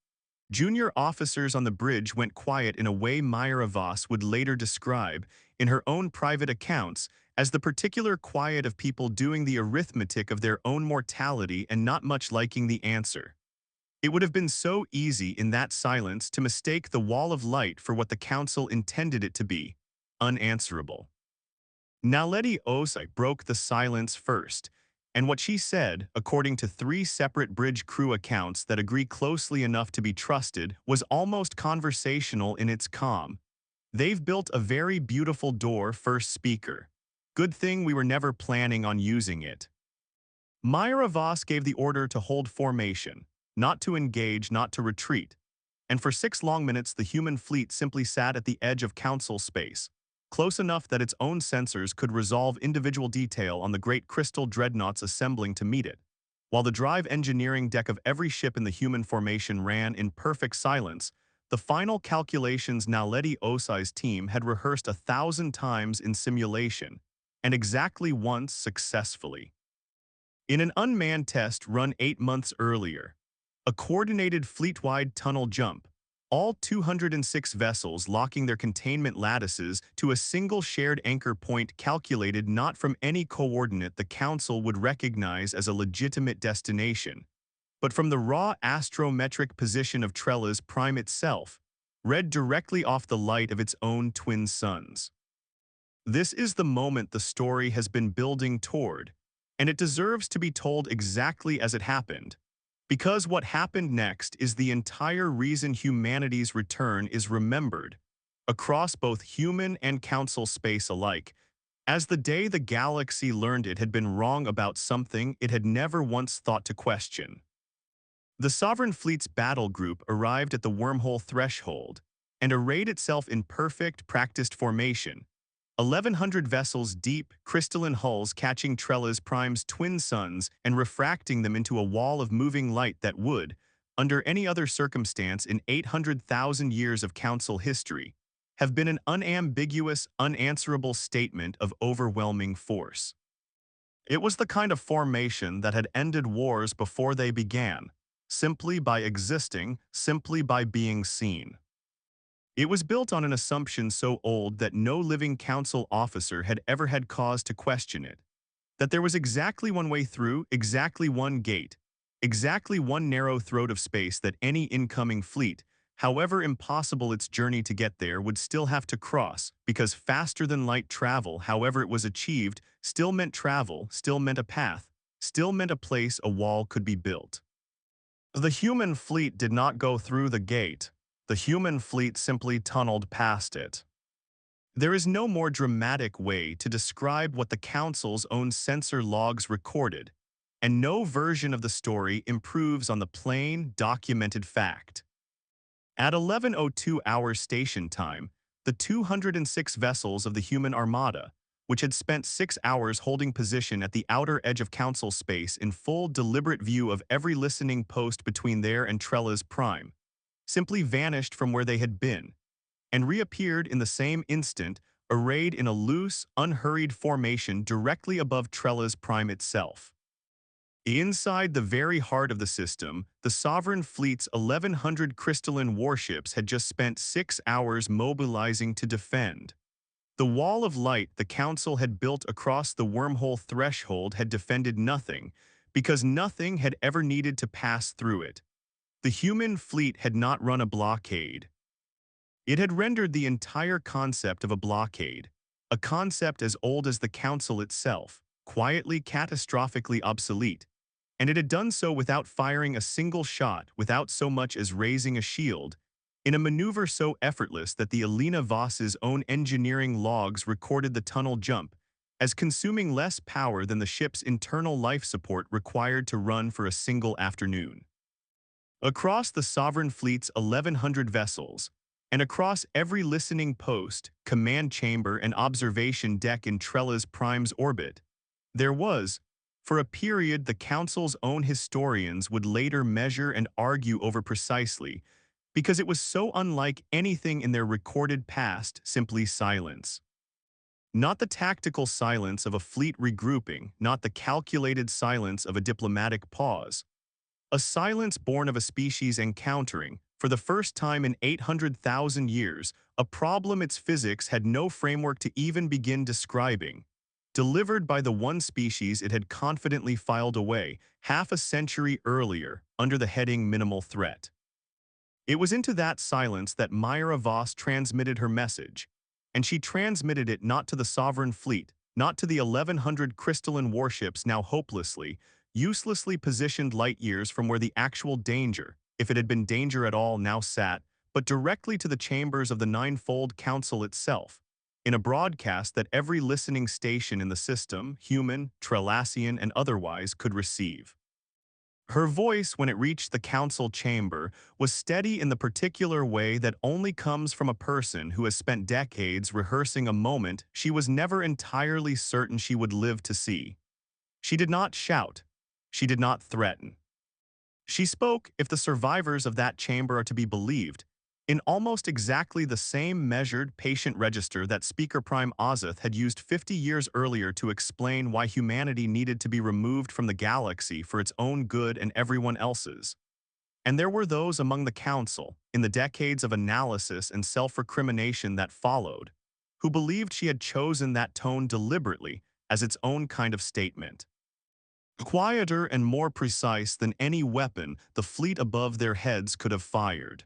Junior officers on the bridge went quiet in a way Myra Voss would later describe, in her own private accounts, as the particular quiet of people doing the arithmetic of their own mortality and not much liking the answer. It would have been so easy in that silence to mistake the wall of light for what the Council intended it to be, unanswerable. Naledi Osai broke the silence first, and what she said, according to 3 separate bridge crew accounts that agree closely enough to be trusted, was almost conversational in its calm. They've built a very beautiful door, first speaker. Good thing we were never planning on using it. Myra Voss gave the order to hold formation, not to engage, not to retreat, and for 6 long minutes the human fleet simply sat at the edge of Council space, close enough that its own sensors could resolve individual detail on the great crystal dreadnoughts assembling to meet it, while the drive engineering deck of every ship in the human formation ran in perfect silence. The final calculations Naledi Osai's team had rehearsed 1,000 times in simulation, and exactly once successfully. In an unmanned test run 8 months earlier, a coordinated fleet-wide tunnel jump, all 206 vessels locking their containment lattices to a single shared anchor point calculated not from any coordinate the Council would recognize as a legitimate destination, but from the raw astrometric position of Trella's prime itself, read directly off the light of its own twin suns. This is the moment the story has been building toward, and it deserves to be told exactly as it happened, because what happened next is the entire reason humanity's return is remembered, across both human and council space alike, as the day the galaxy learned it had been wrong about something it had never once thought to question. The Sovereign Fleet's battle group arrived at the wormhole threshold and arrayed itself in perfect, practiced formation, 1,100 vessels deep, crystalline hulls catching Trella's prime's twin suns and refracting them into a wall of moving light that would, under any other circumstance in 800,000 years of Council history, have been an unambiguous, unanswerable statement of overwhelming force. It was the kind of formation that had ended wars before they began, simply by existing, simply by being seen. It was built on an assumption so old that no living council officer had ever had cause to question it, that there was exactly one way through, exactly one gate, exactly one narrow throat of space that any incoming fleet, however impossible its journey to get there, would still have to cross, because faster-than-light travel, however it was achieved, still meant travel, still meant a path, still meant a place a wall could be built. The human fleet did not go through the gate. The human fleet simply tunneled past it. There is no more dramatic way to describe what the Council's own censor logs recorded, and no version of the story improves on the plain, documented fact. At 11:02 hours station time, the 206 vessels of the human armada, which had spent 6 hours holding position at the outer edge of Council space in full deliberate view of every listening post between there and Trella's prime, simply vanished from where they had been, and reappeared in the same instant, arrayed in a loose, unhurried formation directly above Trella's prime itself. Inside the very heart of the system, the Sovereign Fleet's 1,100 crystalline warships had just spent 6 hours mobilizing to defend. The wall of light the Council had built across the wormhole threshold had defended nothing, because nothing had ever needed to pass through it. The human fleet had not run a blockade. It had rendered the entire concept of a blockade, a concept as old as the Council itself, quietly catastrophically obsolete, and it had done so without firing a single shot, without so much as raising a shield, in a maneuver so effortless that the Alina Voss's own engineering logs recorded the tunnel jump as consuming less power than the ship's internal life support required to run for a single afternoon. Across the Sovereign Fleet's 1,100 vessels, and across every listening post, command chamber, and observation deck in Trella's prime's orbit, there was, for a period the Council's own historians would later measure and argue over precisely, because it was so unlike anything in their recorded past, simply silence. Not the tactical silence of a fleet regrouping, not the calculated silence of a diplomatic pause. A silence born of a species encountering, for the first time in 800,000 years, a problem its physics had no framework to even begin describing, delivered by the one species it had confidently filed away half a century earlier under the heading minimal threat. It was into that silence that Myra Voss transmitted her message, and she transmitted it not to the Sovereign Fleet, not to the 1,100 crystalline warships now hopelessly, uselessly positioned light years from where the actual danger, if it had been danger at all, now sat, but directly to the chambers of the ninefold Council itself, in a broadcast that every listening station in the system, human, Trelassian, and otherwise, could receive. Her voice, when it reached the council chamber, was steady in the particular way that only comes from a person who has spent decades rehearsing a moment she was never entirely certain she would live to see. She did not shout. She did not threaten. She spoke, if the survivors of that chamber are to be believed, in almost exactly the same measured, patient register that Speaker Prime Ozoth had used 50 years earlier to explain why humanity needed to be removed from the galaxy for its own good and everyone else's. And there were those among the Council, in the decades of analysis and self-recrimination that followed, who believed she had chosen that tone deliberately as its own kind of statement. Quieter and more precise than any weapon the fleet above their heads could have fired.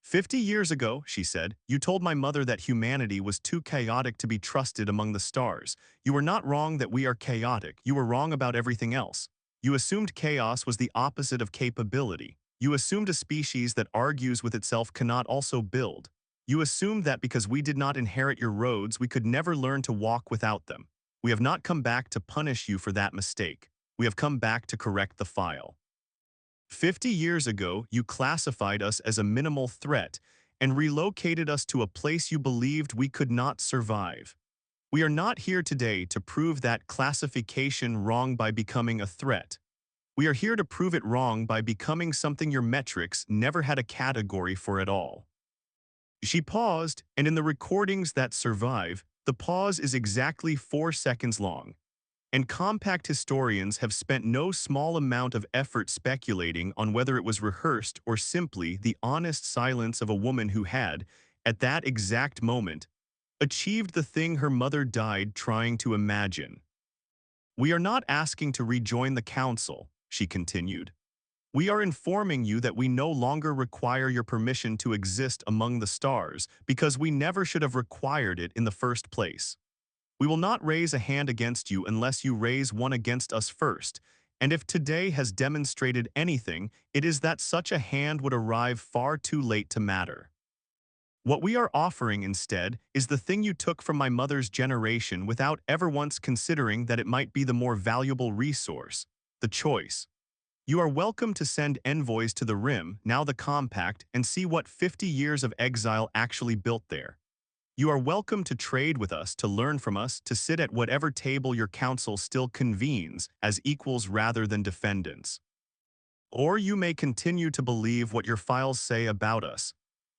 50 years ago, she said, you told my mother that humanity was too chaotic to be trusted among the stars. You were not wrong that we are chaotic. You were wrong about everything else. You assumed chaos was the opposite of capability. You assumed a species that argues with itself cannot also build. You assumed that because we did not inherit your roads, we could never learn to walk without them. We have not come back to punish you for that mistake. We have come back to correct the file. 50 years ago, you classified us as a minimal threat and relocated us to a place you believed we could not survive. We are not here today to prove that classification wrong by becoming a threat. We are here to prove it wrong by becoming something your metrics never had a category for at all. She paused, and in the recordings that survive, the pause is exactly 4 seconds long. And compact historians have spent no small amount of effort speculating on whether it was rehearsed or simply the honest silence of a woman who had, at that exact moment, achieved the thing her mother died trying to imagine. We are not asking to rejoin the council, she continued. We are informing you that we no longer require your permission to exist among the stars because we never should have required it in the first place. We will not raise a hand against you unless you raise one against us first, and if today has demonstrated anything, it is that such a hand would arrive far too late to matter. What we are offering instead is the thing you took from my mother's generation without ever once considering that it might be the more valuable resource, the choice. You are welcome to send envoys to the Rim, now the Compact, and see what 50 years of exile actually built there. You are welcome to trade with us, to learn from us, to sit at whatever table your council still convenes as equals rather than defendants. Or you may continue to believe what your files say about us,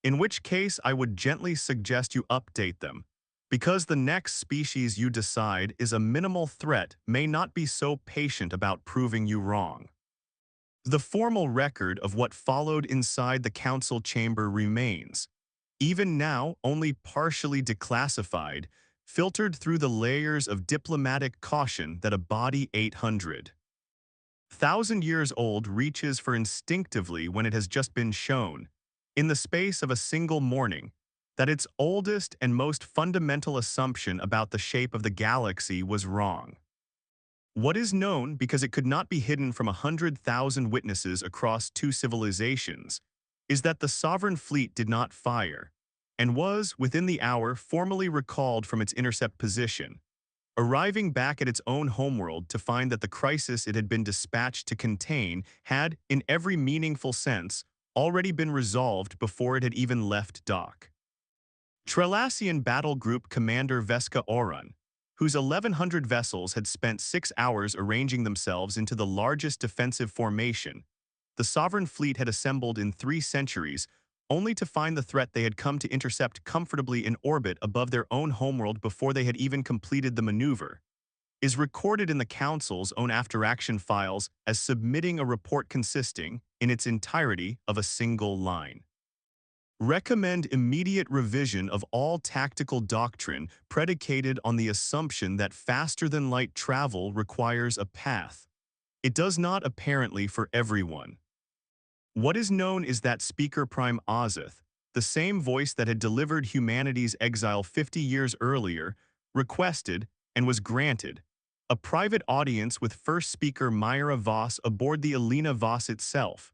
in which case I would gently suggest you update them, because the next species you decide is a minimal threat may not be so patient about proving you wrong. The formal record of what followed inside the council chamber remains, even now only partially declassified, filtered through the layers of diplomatic caution that a body 800,000 years old reaches for instinctively when it has just been shown, in the space of a single morning, that its oldest and most fundamental assumption about the shape of the galaxy was wrong. What is known, because it could not be hidden from 100,000 witnesses across 2 civilizations, is that the sovereign fleet did not fire, and was, within the hour, formally recalled from its intercept position, arriving back at its own homeworld to find that the crisis it had been dispatched to contain had, in every meaningful sense, already been resolved before it had even left dock. Trelassian Battle Group Commander Veska Orun, whose 1,100 vessels had spent 6 hours arranging themselves into the largest defensive formation, the sovereign fleet had assembled in 3 centuries, only to find the threat they had come to intercept comfortably in orbit above their own homeworld before they had even completed the maneuver, is recorded in the Council's own after-action files as submitting a report consisting, in its entirety, of a single line. Recommend immediate revision of all tactical doctrine predicated on the assumption that faster-than-light travel requires a path. It does not apparently for everyone. What is known is that Speaker Prime Ozoth, the same voice that had delivered humanity's exile 50 years earlier, requested, and was granted, a private audience with First Speaker Myra Voss aboard the Alina Voss itself.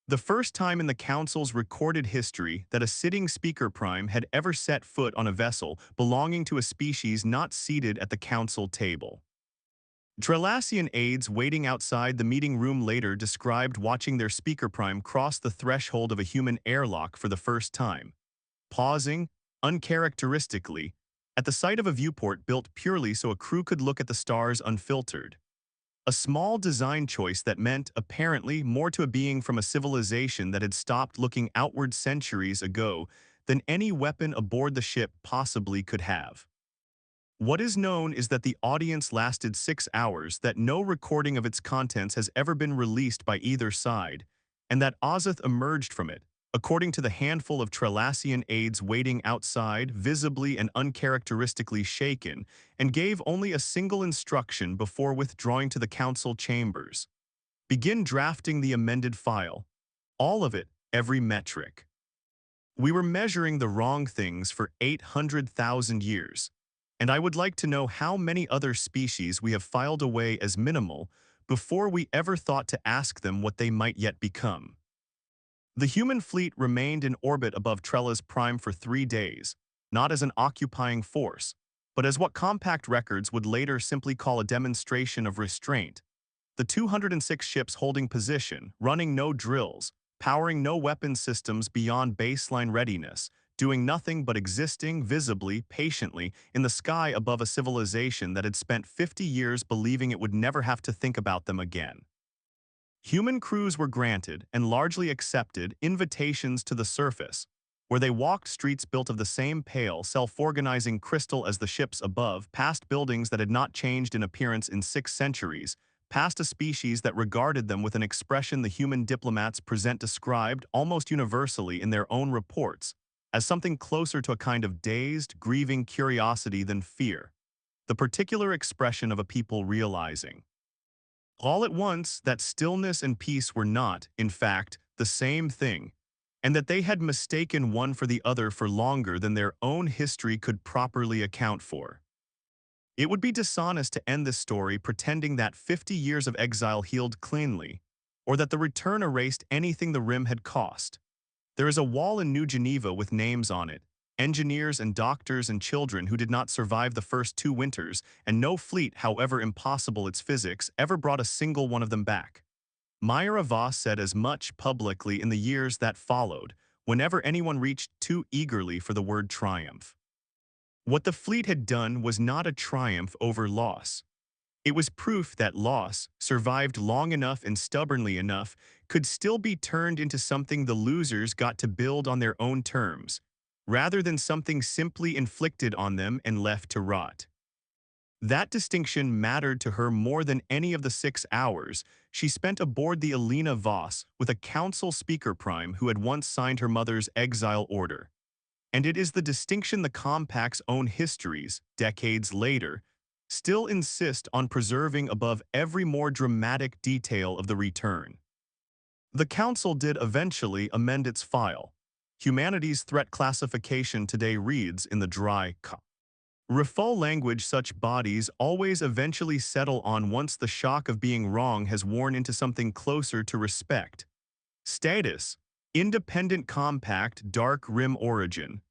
The first time in the Council's recorded history that a sitting Speaker Prime had ever set foot on a vessel belonging to a species not seated at the Council table. Trelassian aides waiting outside the meeting room later described watching their speaker prime cross the threshold of a human airlock for the first time, pausing, uncharacteristically, at the sight of a viewport built purely so a crew could look at the stars unfiltered. A small design choice that meant, apparently, more to a being from a civilization that had stopped looking outward centuries ago than any weapon aboard the ship possibly could have. What is known is that the audience lasted 6 hours, that no recording of its contents has ever been released by either side, and that Ozoth emerged from it, according to the handful of Trelassian aides waiting outside, visibly and uncharacteristically shaken, and gave only a single instruction before withdrawing to the council chambers. Begin drafting the amended file. All of it, every metric. We were measuring the wrong things for 800,000 years, and I would like to know how many other species we have filed away as minimal before we ever thought to ask them what they might yet become. The human fleet remained in orbit above Trella's prime for 3 days, not as an occupying force, but as what compact records would later simply call a demonstration of restraint. The 206 ships holding position, running no drills, powering no weapon systems beyond baseline readiness, doing nothing but existing visibly, patiently, in the sky above a civilization that had spent 50 years believing it would never have to think about them again. Human crews were granted, and largely accepted, invitations to the surface, where they walked streets built of the same pale, self-organizing crystal as the ships above, past buildings that had not changed in appearance in 6 centuries, past a species that regarded them with an expression the human diplomats present described, almost universally in their own reports, as something closer to a kind of dazed, grieving curiosity than fear, the particular expression of a people realizing, all at once, that stillness and peace were not, in fact, the same thing, and that they had mistaken one for the other for longer than their own history could properly account for. It would be dishonest to end this story pretending that 50 years of exile healed cleanly, or that the return erased anything the Rim had cost. There is a wall in New Geneva with names on it, engineers and doctors and children who did not survive the first 2 winters, and no fleet, however impossible its physics, ever brought a single one of them back. Myra Voss said as much publicly in the years that followed, whenever anyone reached too eagerly for the word triumph. What the fleet had done was not a triumph over loss. It was proof that loss, survived long enough and stubbornly enough, could still be turned into something the losers got to build on their own terms, rather than something simply inflicted on them and left to rot. That distinction mattered to her more than any of the 6 hours she spent aboard the Alina Voss with a council speaker prime who had once signed her mother's exile order. And it is the distinction the Compact's own histories, decades later, still insist on preserving above every more dramatic detail of the return. The Council did eventually amend its file. Humanity's threat classification today reads in the dry RFO language such bodies always eventually settle on once the shock of being wrong has worn into something closer to respect. Status: Independent Compact Dark Rim Origin.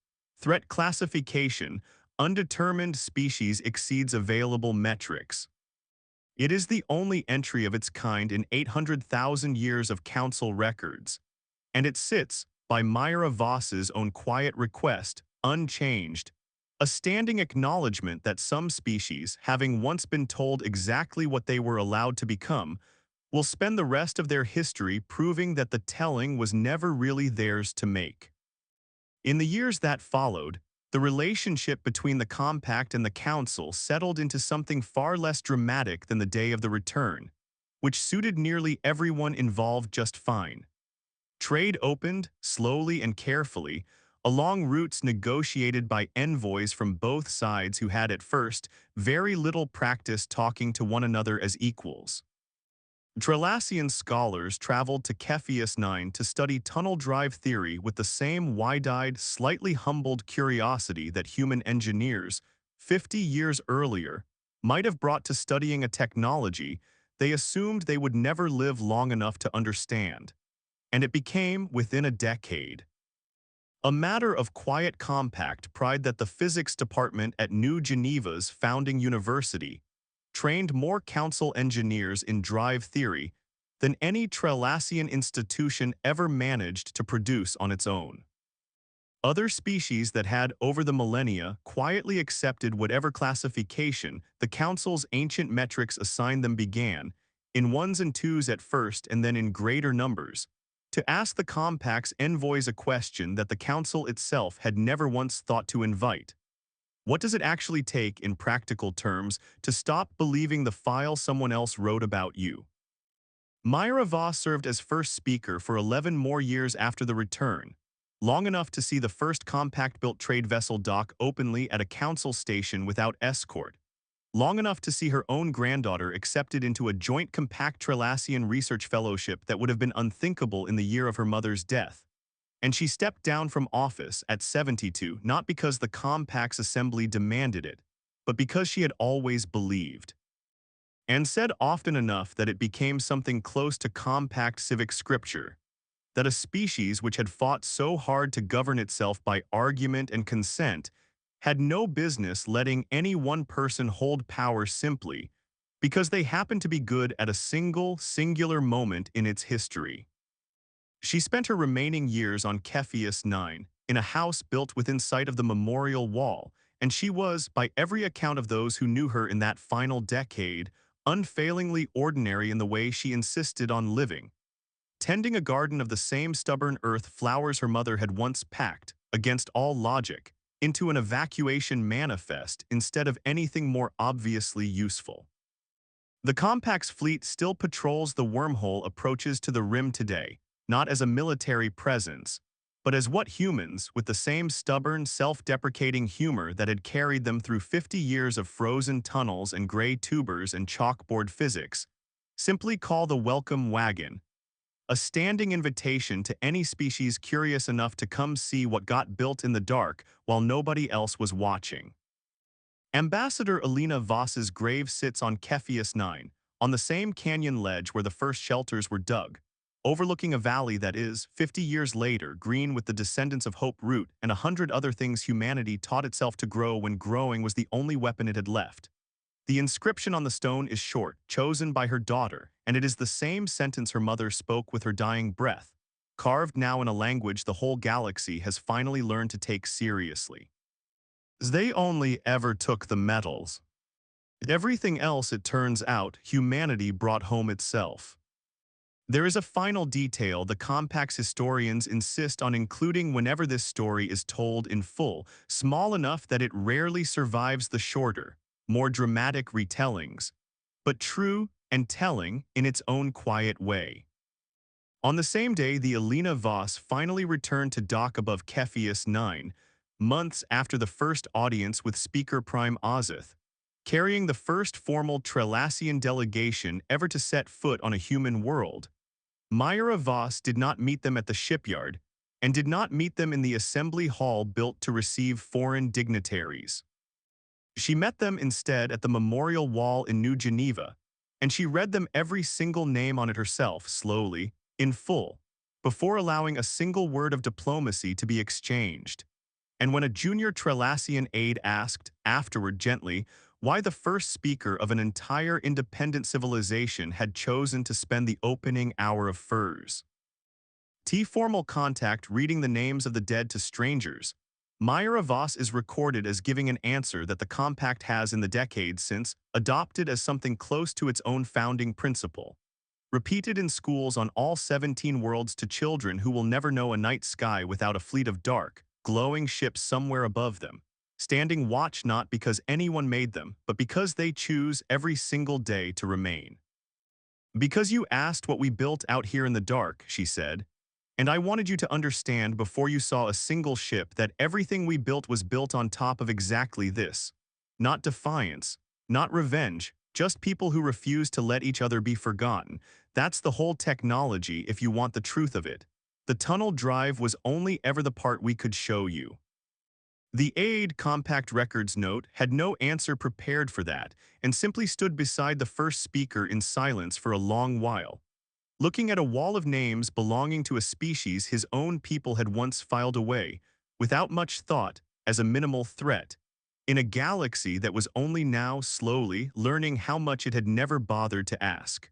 Threat Classification: Undetermined species exceeds available metrics. It is the only entry of its kind in 800,000 years of Council records, and it sits, by Myra Voss's own quiet request, unchanged, a standing acknowledgement that some species, having once been told exactly what they were allowed to become, will spend the rest of their history proving that the telling was never really theirs to make. In the years that followed, the relationship between the Compact and the Council settled into something far less dramatic than the day of the return, which suited nearly everyone involved just fine. Trade opened, slowly and carefully, along routes negotiated by envoys from both sides who had at first very little practice talking to one another as equals. Trelassian scholars traveled to Cepheus 9 to study tunnel drive theory with the same wide-eyed, slightly humbled curiosity that human engineers, 50 years earlier, might have brought to studying a technology they assumed they would never live long enough to understand. And it became, within a decade, a matter of quiet compact pride that the physics department at New Geneva's founding university, trained more council engineers in drive theory than any Trelassian institution ever managed to produce on its own. Other species that had, over the millennia, quietly accepted whatever classification the Council's ancient metrics assigned them began, in ones and twos at first and then in greater numbers, to ask the Compact's envoys a question that the Council itself had never once thought to invite. What does it actually take, in practical terms, to stop believing the file someone else wrote about you? Myra Voss served as first speaker for 11 more years after the return, long enough to see the first compact-built trade vessel dock openly at a council station without escort, long enough to see her own granddaughter accepted into a joint compact Trelassian research fellowship that would have been unthinkable in the year of her mother's death. And she stepped down from office at 72 not because the Compact's assembly demanded it, but because she had always believed. And said often enough that it became something close to compact civic scripture, that a species which had fought so hard to govern itself by argument and consent had no business letting any one person hold power simply because they happened to be good at a singular moment in its history. She spent her remaining years on Cepheus 9, in a house built within sight of the memorial wall, and she was, by every account of those who knew her in that final decade, unfailingly ordinary in the way she insisted on living, tending a garden of the same stubborn earth flowers her mother had once packed, against all logic, into an evacuation manifest instead of anything more obviously useful. The Compact's fleet still patrols the wormhole approaches to the rim today, not as a military presence, but as what humans, with the same stubborn, self-deprecating humor that had carried them through 50 years of frozen tunnels and gray tubers and chalkboard physics, simply call the welcome wagon, a standing invitation to any species curious enough to come see what got built in the dark while nobody else was watching. Ambassador Alina Voss's grave sits on Cepheus 9, on the same canyon ledge where the first shelters were dug, overlooking a valley that is, 50 years later, green with the descendants of Hope Root and 100 other things humanity taught itself to grow when growing was the only weapon it had left. The inscription on the stone is short, chosen by her daughter, and it is the same sentence her mother spoke with her dying breath, carved now in a language the whole galaxy has finally learned to take seriously. They only ever took the metals. Everything else, it turns out, humanity brought home itself. There is a final detail the Compact's historians insist on including whenever this story is told in full, small enough that it rarely survives the shorter, more dramatic retellings, but true and telling in its own quiet way. On the same day the Alina Voss finally returned to dock above Cepheus 9, months after the first audience with Speaker Prime Ozith, carrying the first formal Trelassian delegation ever to set foot on a human world, Myra Voss did not meet them at the shipyard, and did not meet them in the assembly hall built to receive foreign dignitaries. She met them instead at the memorial wall in New Geneva, and she read them every single name on it herself, slowly, in full, before allowing a single word of diplomacy to be exchanged. And when a junior Trelassian aide asked, afterward gently, why the first speaker of an entire independent civilization had chosen to spend the opening hour of furs. Formal contact reading the names of the dead to strangers, Myra Voss is recorded as giving an answer that the Compact has in the decades since adopted as something close to its own founding principle, repeated in schools on all 17 worlds to children who will never know a night sky without a fleet of dark, glowing ships somewhere above them, standing watch not because anyone made them, but because they choose every single day to remain. Because you asked what we built out here in the dark, she said, and I wanted you to understand before you saw a single ship that everything we built was built on top of exactly this. Not defiance, not revenge, just people who refuse to let each other be forgotten. That's the whole technology if you want the truth of it. The tunnel drive was only ever the part we could show you. The aide, Compact Records note, had no answer prepared for that, and simply stood beside the first speaker in silence for a long while, looking at a wall of names belonging to a species his own people had once filed away, without much thought, as a minimal threat, in a galaxy that was only now slowly learning how much it had never bothered to ask.